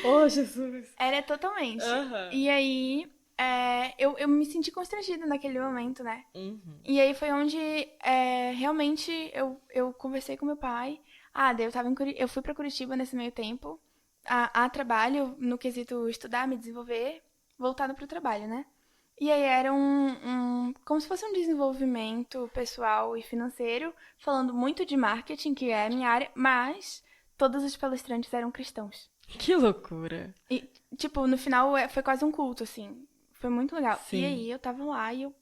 Oh, Jesus! Era totalmente. E aí, eu me senti constrangida naquele momento, né? E aí foi onde, realmente, eu conversei com meu pai. Daí eu fui pra Curitiba nesse meio tempo. A trabalho, no quesito estudar, me desenvolver, voltado pro trabalho, né? E aí era como se fosse um desenvolvimento pessoal e financeiro, falando muito de marketing, que é a minha área, mas todos os palestrantes eram cristãos. Que loucura! E, tipo, no final foi quase um culto, assim. Foi muito legal. Sim. E aí eu tava lá e eu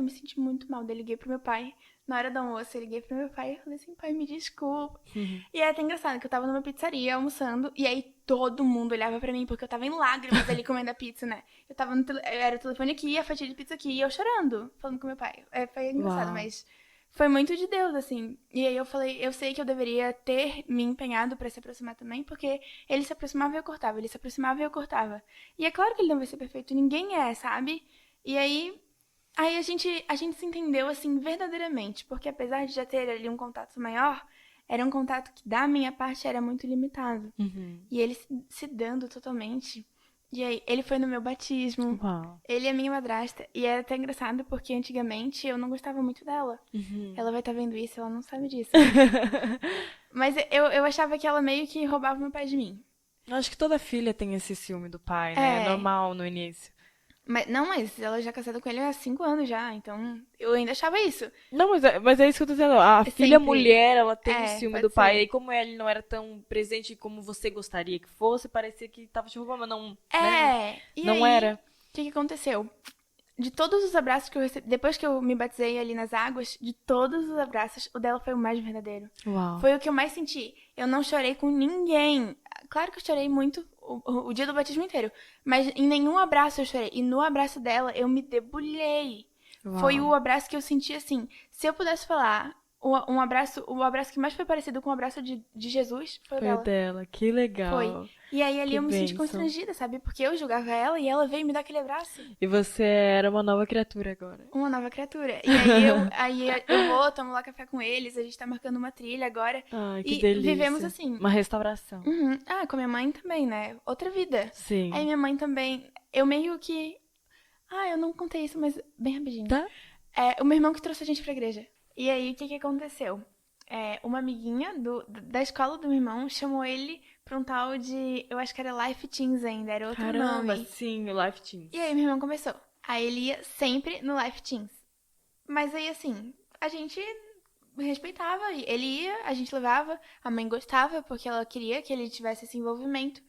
me senti muito mal. Daí liguei pro meu pai, na hora do almoço, eu liguei pro meu pai e falei assim, pai, me desculpa. E é até engraçado que eu tava numa pizzaria almoçando, e aí todo mundo olhava pra mim, porque eu tava em lágrimas ali comendo a pizza, né? Era o telefone aqui, a fatia de pizza aqui, e eu chorando, falando com meu pai. Foi engraçado, Uau. mas foi muito de Deus, assim. E aí eu falei, eu sei que eu deveria ter me empenhado pra se aproximar também, porque ele se aproximava e eu cortava, ele se aproximava e eu cortava. E é claro que ele não vai ser perfeito, ninguém é, sabe? E aí a gente se entendeu, assim, verdadeiramente, porque apesar de já ter ali um contato maior, era um contato que da minha parte era muito limitado. E ele se dando totalmente. E aí, ele foi no meu batismo. Uau. Ele é minha madrasta. E é até engraçado porque antigamente eu não gostava muito dela. Ela vai estar vendo isso, ela não sabe disso. Mas eu achava que ela meio que roubava meu pai de mim. Eu acho que toda filha tem esse ciúme do pai, né? É normal no início. Mas ela já casada com ele há 5 anos já, então eu ainda achava isso. Não, mas é isso que eu tô dizendo. A filha mulher, ela tem o ciúme do pai. ser. E como ele não era tão presente como você gostaria que fosse, parecia que tava te roubando, mas não. E Não aí, era. O que aconteceu? de todos os abraços que eu recebi, depois que eu me batizei ali nas águas, de todos os abraços, o dela foi o mais verdadeiro. Uau. Foi o que eu mais senti. Eu não chorei com ninguém. Claro que eu chorei muito o dia do batismo inteiro, mas em nenhum abraço eu chorei. E no abraço dela, eu me debulhei. Uau. Foi o abraço que eu senti assim. Se eu pudesse falar, o abraço que mais foi parecido com o abraço de Jesus foi o dela. Foi dela, que legal. Foi. E aí ali Que eu me senti bênção. constrangida, sabe? Porque eu julgava ela e ela veio me dar aquele abraço. E você era uma nova criatura agora. Uma nova criatura. E aí eu vou, tomo lá café com eles, a gente tá marcando uma trilha agora. Ai, que E delícia. vivemos assim. Uma restauração. Uhum. Ah, com a minha mãe também, né? Outra vida. Sim. Aí minha mãe também, eu meio que... Ah, eu não contei isso, mas bem rapidinho. Tá? O meu irmão que trouxe a gente pra igreja. E aí, o que aconteceu? Uma amiguinha da escola do meu irmão chamou ele pra um tal de... Eu acho que era Life Teens ainda, era outro Caramba, nome. sim, o Life Teens. E aí, meu irmão começou. Aí ele ia sempre no Life Teens. Mas aí, assim, a gente respeitava. Ele ia, a gente levava. A mãe gostava, porque ela queria que ele tivesse esse envolvimento.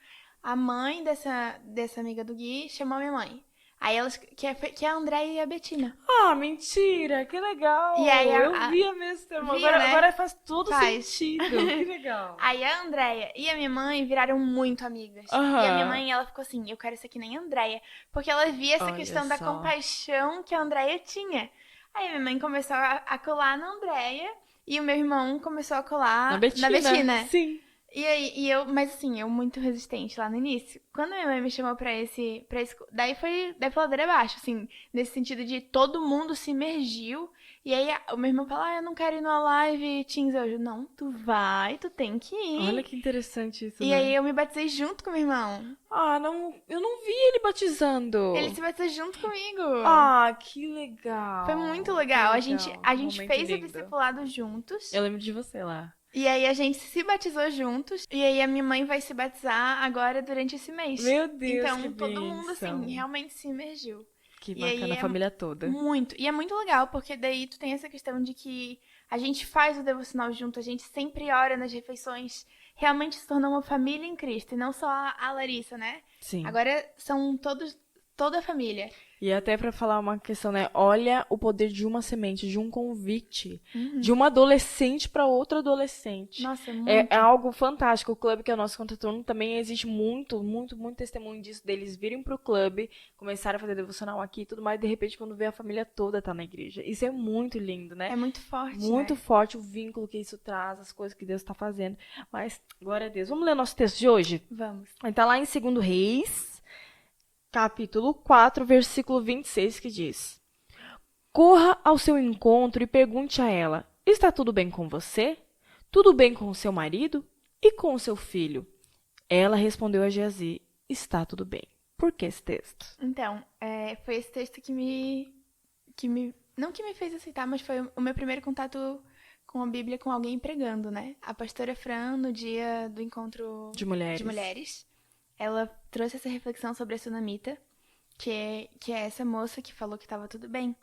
A mãe dessa amiga do Gui chamou a minha mãe. Aí elas, que é a Andréia e a Betina. Ah, mentira, que legal. E aí eu via mesmo. Via, né? Agora faz todo Faz. sentido. Que legal. Aí a Andréia e a minha mãe viraram muito amigas. Aham. E a minha mãe, ela ficou assim, eu quero ser que nem a Andréia. Porque ela via essa Olha questão da só. compaixão que a Andréia tinha. Aí a minha mãe começou a colar na Andréia e o meu irmão começou a colar Na Betina. Sim. Mas assim, eu muito resistente lá no início. Quando minha mãe me chamou pra esse, daí foi ladeira abaixo, assim, nesse sentido de todo mundo se imergiu. E aí o meu irmão fala, eu não quero ir numa live teens hoje. Não, tu vai, tu tem que ir. Olha que interessante isso, E né? aí eu me batizei junto com meu irmão. Ah, não, eu não vi ele batizando. Ele se batizou junto comigo. Ah, que legal. Foi muito legal. Que A gente Momento fez o lindo. discipulado juntos. Eu lembro de você lá. E aí a gente se batizou juntos. E aí a minha mãe vai se batizar agora durante esse mês. Meu Deus, então que todo mundo, bênção. assim, realmente se imergiu. Que E aí bacana, a família toda. Muito. E é muito legal, porque daí tu tem essa questão de que a gente faz o devocional junto, a gente sempre ora nas refeições. Realmente se tornou uma família em Cristo. E não só a Larissa, né? Sim. Agora são toda a família. E até pra falar uma questão, né? Olha o poder de uma semente, de um convite, de uma adolescente pra outra adolescente. Nossa, muito. É algo fantástico. O clube, que é o nosso contraturno, também existe muito testemunho disso, deles virem pro clube, começarem a fazer devocional aqui e tudo mais, de repente, quando vê a família toda tá na igreja. Isso é muito lindo, né? É muito forte, Muito né? forte o vínculo que isso traz, as coisas que Deus tá fazendo. Mas, glória a Deus. Vamos ler nosso texto de hoje? Vamos. Tá lá em 2 Reis, capítulo 4, versículo 26, que diz: Corra ao seu encontro e pergunte a ela: está tudo bem com você? Tudo bem com o seu marido? E com o seu filho? Ela respondeu a Geazi: está tudo bem. Por que esse texto? Então, foi esse texto não que me fez aceitar, mas foi o meu primeiro contato com a Bíblia, com alguém pregando, né? A pastora Fran, no dia do encontro De mulheres. Ela trouxe essa reflexão sobre a Sunamita, que é essa moça que falou que estava tudo bem.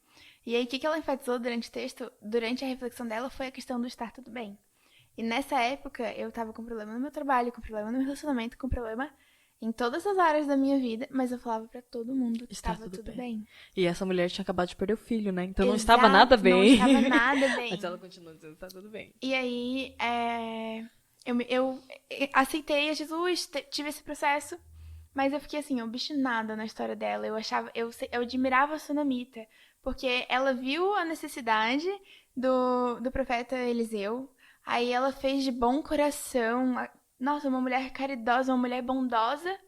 E aí, o que ela enfatizou durante o texto, durante a reflexão dela, foi a questão do estar tudo bem. E nessa época, eu tava com problema no meu trabalho, com problema no meu relacionamento, com problema em todas as áreas da minha vida, mas eu falava pra todo mundo que estava tudo bem. E essa mulher tinha acabado de perder o filho, né? Então não Exato, estava nada bem. Não estava nada bem. Mas ela continua dizendo que está tudo bem. E aí, eu aceitei a Jesus, tive esse processo, mas eu fiquei assim, obstinada na história dela. Eu admirava a Sunamita, porque ela viu a necessidade do profeta Eliseu, aí ela fez de bom coração, nossa, uma mulher caridosa, uma mulher bondosa,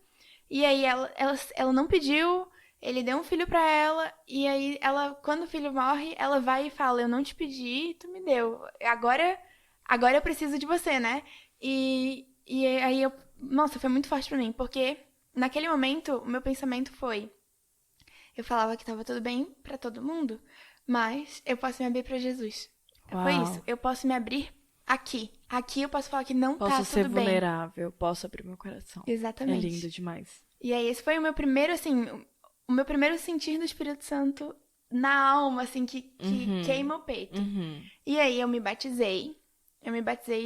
e aí ela não pediu, ele deu um filho pra ela, e aí quando o filho morre, ela vai e fala, eu não te pedi, tu me deu, agora eu preciso de você, né? E aí nossa, foi muito forte pra mim, porque naquele momento o meu pensamento foi, eu falava que tava tudo bem pra todo mundo, mas eu posso me abrir pra Jesus. Uau. Foi isso, eu posso me abrir aqui eu posso falar que não tá tudo bem. Posso ser vulnerável, posso abrir meu coração. Exatamente. É lindo demais. E aí esse foi o meu primeiro, assim, o meu primeiro sentir do Espírito Santo na alma, assim, que queima o peito. E aí eu me batizei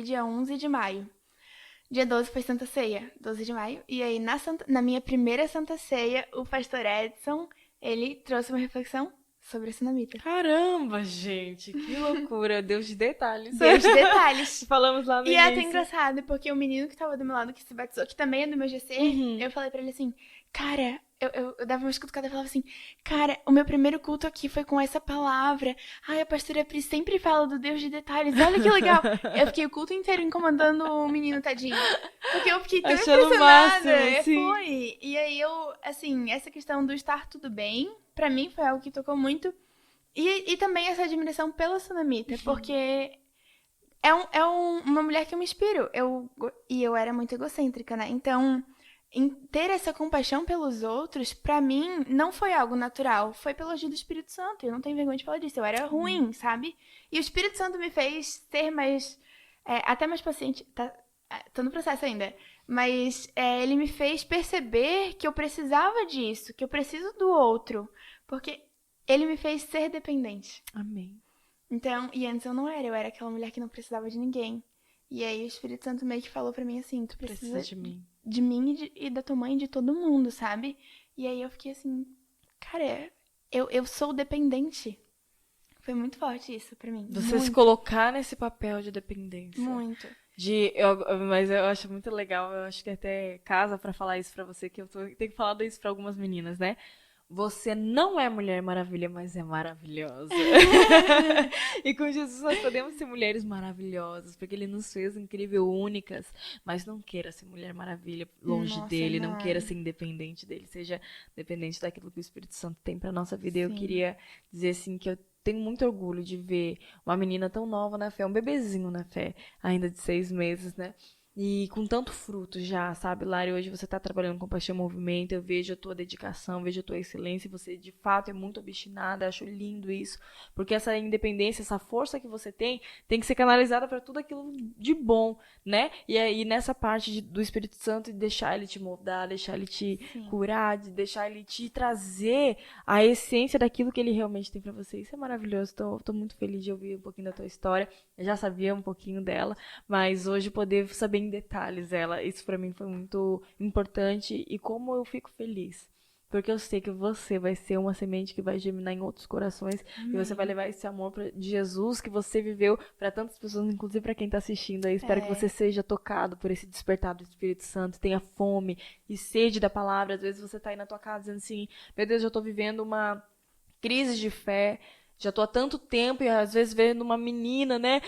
dia 11 de maio. Dia 12 foi Santa Ceia, 12 de maio. E aí na minha primeira Santa Ceia, o pastor Edson ele trouxe uma reflexão sobre a Sunamita. Caramba, gente, que loucura. Deus de detalhes. Deus de detalhes. Falamos lá no E início. é até engraçado, porque o menino que tava do meu lado, que se batizou, que também é do meu GC, eu falei pra ele assim, cara, eu dava uma escutucada e falava assim, cara, o meu primeiro culto aqui foi com essa palavra. Ai, a pastora Pri sempre fala do Deus de detalhes, olha que legal. Eu fiquei o culto inteiro incomodando o menino, tadinho. Porque eu fiquei tão Achando impressionada. máximo, sim. Foi. E aí assim, essa questão do estar tudo bem, pra mim foi algo que tocou muito. E também essa admiração pela Sunamita, porque uma mulher que eu me inspiro. E eu era muito egocêntrica, né? Então, ter essa compaixão pelos outros, pra mim, não foi algo natural. Foi pelo agir do Espírito Santo. Eu não tenho vergonha de falar disso. Eu era ruim, sabe? E o Espírito Santo me fez ser mais... até mais paciente. Tô no processo ainda. Mas ele me fez perceber que eu precisava disso. Que eu preciso do outro. Porque ele me fez ser dependente. Amém. Então, e antes eu não era. Eu era aquela mulher que não precisava de ninguém. E aí o Espírito Santo meio que falou pra mim assim, tu precisa de mim. De mim e da tua mãe e de todo mundo, sabe? E aí eu fiquei assim, cara, eu sou dependente. Foi muito forte isso pra mim. Você muito, se colocar nesse papel de dependência. muito. Mas eu acho muito legal, eu acho que até casa pra falar isso pra você, que eu tenho que falar isso pra algumas meninas, né? Você não é Mulher Maravilha, mas é maravilhosa. E com Jesus nós podemos ser mulheres maravilhosas, porque Ele nos fez incrível, únicas. Mas não queira ser Mulher Maravilha longe dele, não queira ser independente dele, seja dependente daquilo que o Espírito Santo tem pra nossa vida. E eu queria dizer assim que eu tenho muito orgulho de ver uma menina tão nova na fé, um bebezinho na fé, ainda de 6 meses, né? E com tanto fruto já, sabe, Lari? Hoje você está trabalhando com Paixão Movimento, eu vejo a tua dedicação, vejo a tua excelência, você de fato é muito obstinada, acho lindo isso, porque essa independência, essa força que você tem que ser canalizada para tudo aquilo de bom, né? E aí nessa parte do Espírito Santo, de deixar ele te moldar, deixar ele te curar, de deixar ele te trazer a essência daquilo que ele realmente tem para você. Isso é maravilhoso, tô muito feliz de ouvir um pouquinho da tua história, eu já sabia um pouquinho dela, mas hoje poder saber em detalhes ela, isso pra mim foi muito importante e como eu fico feliz, porque eu sei que você vai ser uma semente que vai germinar em outros corações. Amém. E você vai levar esse amor de Jesus que você viveu para tantas pessoas, inclusive para quem tá assistindo aí. Espero que você seja tocado por esse despertar do Espírito Santo, tenha fome e sede da palavra. Às vezes você tá aí na tua casa dizendo assim, meu Deus, eu tô vivendo uma crise de fé, já tô há tanto tempo e às vezes vendo uma menina, né,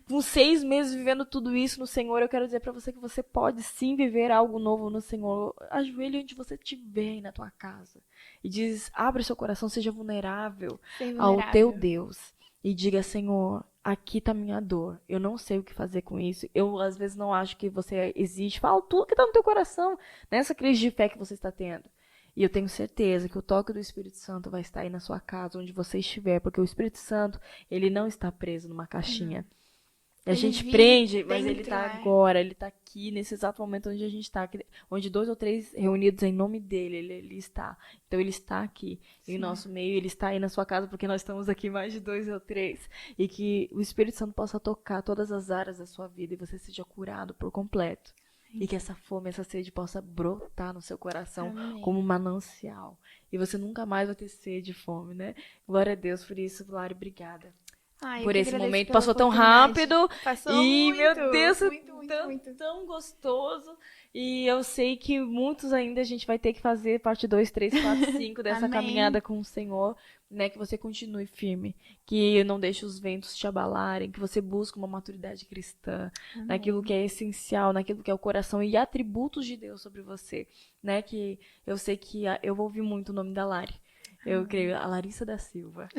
com 6 meses vivendo tudo isso no Senhor. Eu quero dizer pra você que você pode sim viver algo novo no Senhor. Ajoelhe onde você estiver aí na tua casa e diz, abre seu coração, seja vulnerável ao teu Deus e diga, Senhor, aqui tá minha dor, eu não sei o que fazer com isso, eu às vezes não acho que você existe, fala tudo que tá no teu coração, nessa crise de fé que você está tendo. E eu tenho certeza que o toque do Espírito Santo vai estar aí na sua casa, onde você estiver, porque o Espírito Santo, ele não está preso numa caixinha. A gente prende, mas ele está agora, ele está aqui, nesse exato momento onde a gente está, onde 2 ou 3 reunidos em nome dele, ele está. Então ele está aqui, em nosso meio, ele está aí na sua casa, porque nós estamos aqui mais de 2 ou 3. E que o Espírito Santo possa tocar todas as áreas da sua vida e você seja curado por completo. E que essa fome, essa sede possa brotar no seu coração como um manancial. E você nunca mais vai ter sede e fome, né? Glória a Deus por isso, Lari, obrigada. Por esse momento. Passou tão rápido. Passou muito, meu Deus, muito. Tão gostoso. E eu sei que muitos ainda a gente vai ter que fazer parte 2, 3, 4, 5 dessa caminhada com o Senhor, né? Que você continue firme, que não deixe os ventos te abalarem, que você busque uma maturidade cristã, naquilo que é essencial, naquilo que é o coração e atributos de Deus sobre você, né? Que eu sei que eu vou ouvir muito o nome da Lari. Eu creio, a Larissa da Silva.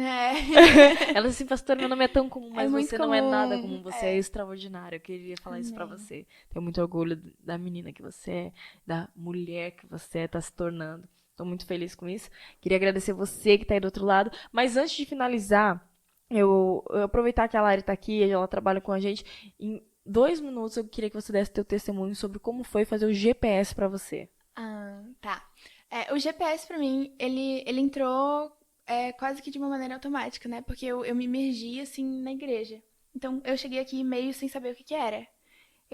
Ela assim, pastora, meu nome é tão comum, mas você não é nada comum, você é extraordinário. Eu queria falar isso pra você. Tenho muito orgulho da menina que você é, da mulher que você tá se tornando. Tô muito feliz com isso. Queria agradecer você que tá aí do outro lado. Mas antes de finalizar, eu aproveitar que a Lari tá aqui, ela trabalha com a gente. Em 2 minutos eu queria que você desse teu testemunho sobre como foi fazer o GPS pra você. Tá. O GPS pra mim, ele entrou quase que de uma maneira automática, né? Porque eu me imergi, assim, na igreja. Então, eu cheguei aqui meio sem saber o que era.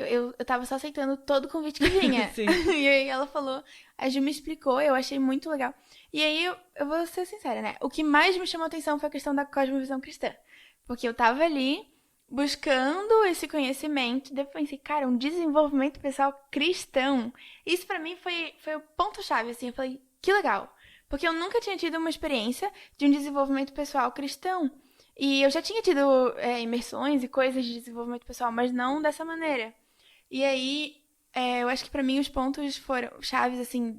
Eu tava só aceitando todo o convite que vinha. E aí ela falou, a Ju me explicou, eu achei muito legal. E aí, eu vou ser sincera, né? O que mais me chamou a atenção foi a questão da cosmovisão cristã. Porque eu tava ali buscando esse conhecimento, depois pensei, cara, um desenvolvimento pessoal cristão. Isso pra mim foi o ponto-chave, assim. Eu falei, que legal. Porque eu nunca tinha tido uma experiência de um desenvolvimento pessoal cristão. E eu já tinha tido imersões e coisas de desenvolvimento pessoal, mas não dessa maneira. E aí, eu acho que pra mim os pontos foram chaves, assim,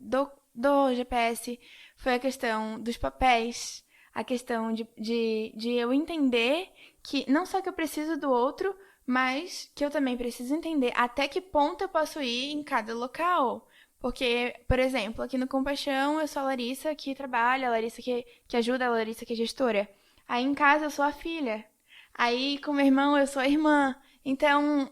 do GPS foi a questão dos papéis, a questão de eu entender que não só que eu preciso do outro, mas que eu também preciso entender até que ponto eu posso ir em cada local. Porque, por exemplo, aqui no Compaixão eu sou a Larissa que trabalha, a Larissa que ajuda, a Larissa que é gestora. Aí em casa eu sou a filha. Aí com meu irmão eu sou a irmã. Então,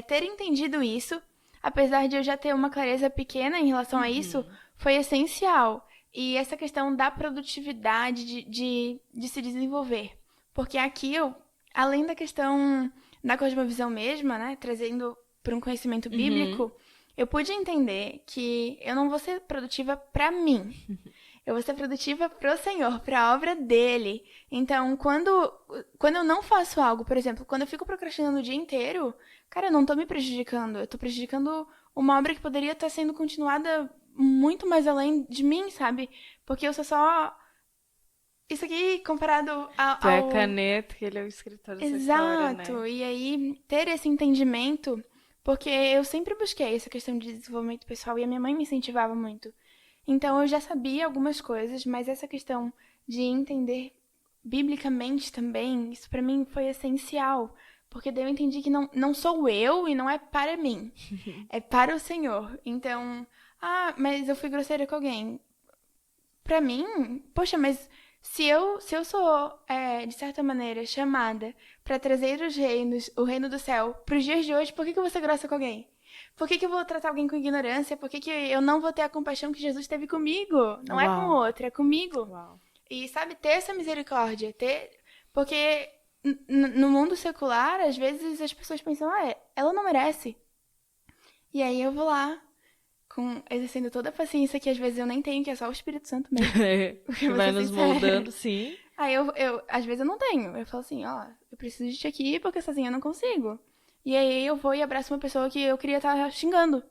ter entendido isso, apesar de eu já ter uma clareza pequena em relação a isso, foi essencial. E essa questão da produtividade, de se desenvolver. Porque aqui além da questão da cosmovisão mesma, né, trazendo para um conhecimento bíblico, eu pude entender que eu não vou ser produtiva para mim. Eu vou ser produtiva pro Senhor, pra obra dele. Então, quando eu não faço algo, por exemplo, quando eu fico procrastinando o dia inteiro, cara, eu não tô me prejudicando. Eu tô prejudicando uma obra que poderia estar sendo continuada muito mais além de mim, sabe? Porque eu sou só... Isso aqui comparado ao... Tu é a caneta, que ele é o escritor dessa história, né? Exato. E aí, ter esse entendimento... Porque eu sempre busquei essa questão de desenvolvimento pessoal e a minha mãe me incentivava muito. Então, eu já sabia algumas coisas, mas essa questão de entender biblicamente também, isso pra mim foi essencial. Porque daí eu entendi que não sou eu e não é para mim. É para o Senhor. Então, mas eu fui grosseira com alguém. Pra mim, poxa, mas se eu sou, de certa maneira, chamada pra trazer o reino do céu pros dias de hoje, por que eu vou ser grossa com alguém? Por que eu vou tratar alguém com ignorância? Por que eu não vou ter a compaixão que Jesus teve comigo? Não é com o outro, é comigo. Uau. E, sabe, ter essa misericórdia, porque no mundo secular, às vezes as pessoas pensam, ela não merece. E aí eu vou lá, exercendo toda a paciência que às vezes eu nem tenho, que é só o Espírito Santo mesmo. Que vai nos moldando, sim. Aí às vezes eu não tenho. Eu falo assim, eu preciso de ti aqui porque sozinha eu não consigo. E aí eu vou e abraço uma pessoa que eu queria estar xingando.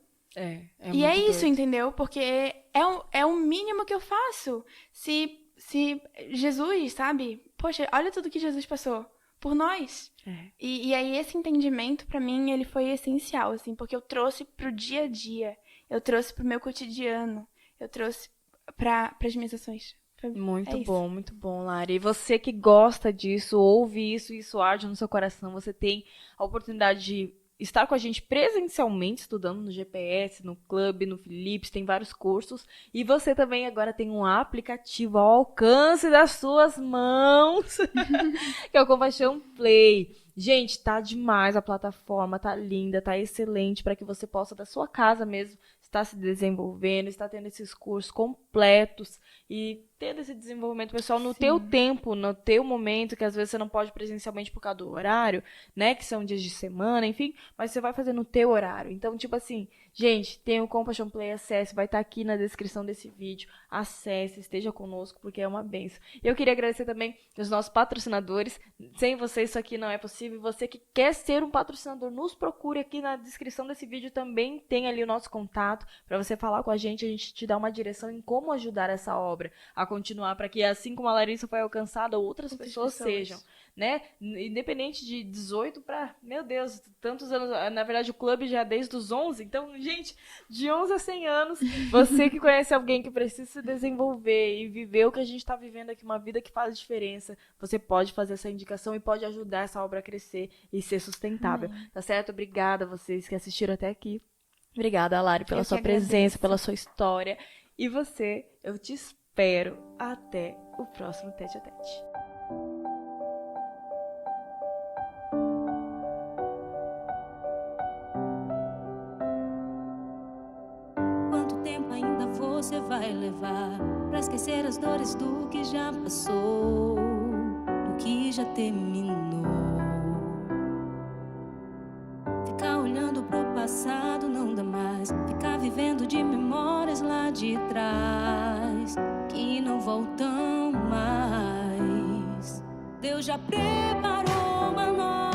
E é isso, doido. entendeu? Porque é o mínimo que eu faço. Se Jesus, sabe? Poxa, olha tudo que Jesus passou por nós. E aí esse entendimento, pra mim, ele foi essencial, assim, porque eu trouxe pro dia a dia. Eu trouxe pro meu cotidiano. Eu trouxe pras minhas ações. Muito bom, Lari. E você que gosta disso, ouve isso, isso arde no seu coração, você tem a oportunidade de estar com a gente presencialmente, estudando no GPS, no Clube, no Philips, tem vários cursos. E você também agora tem um aplicativo ao alcance das suas mãos, que é o Compaixão Play. Gente, tá demais a plataforma, tá linda, tá excelente, para que você possa, da sua casa mesmo, estar se desenvolvendo, estar tendo esses cursos completos e tendo esse desenvolvimento pessoal no teu tempo, no teu momento, que às vezes você não pode presencialmente por causa do horário, né, que são dias de semana, enfim, mas você vai fazer no teu horário. Então, tipo assim, gente, tem o Compaixão Play, acesse, vai estar aqui na descrição desse vídeo, acesse, esteja conosco, porque é uma bênção. E eu queria agradecer também os nossos patrocinadores, sem vocês isso aqui não é possível. Você que quer ser um patrocinador, nos procure aqui na descrição desse vídeo, também tem ali o nosso contato, para você falar com a gente te dá uma direção em como ajudar essa obra a continuar, para que assim como a Larissa foi alcançada, outras pessoas sejam, né? Independente de 18 para, meu Deus, tantos anos, na verdade o clube já é desde os 11, então, gente, de 11 a 100 anos, você que conhece alguém que precisa se desenvolver e viver o que a gente está vivendo aqui, uma vida que faz diferença, você pode fazer essa indicação e pode ajudar essa obra a crescer e ser sustentável, tá certo? Obrigada a vocês que assistiram até aqui. Obrigada, Lari, pela sua presença, pela sua história. E você, eu te espero até o próximo Tete a Tete. Quanto tempo ainda você vai levar pra esquecer as dores do que já passou, do que já terminou? Ficar olhando pro passado vivendo de memórias lá de trás que não voltam mais. Deus já preparou uma nova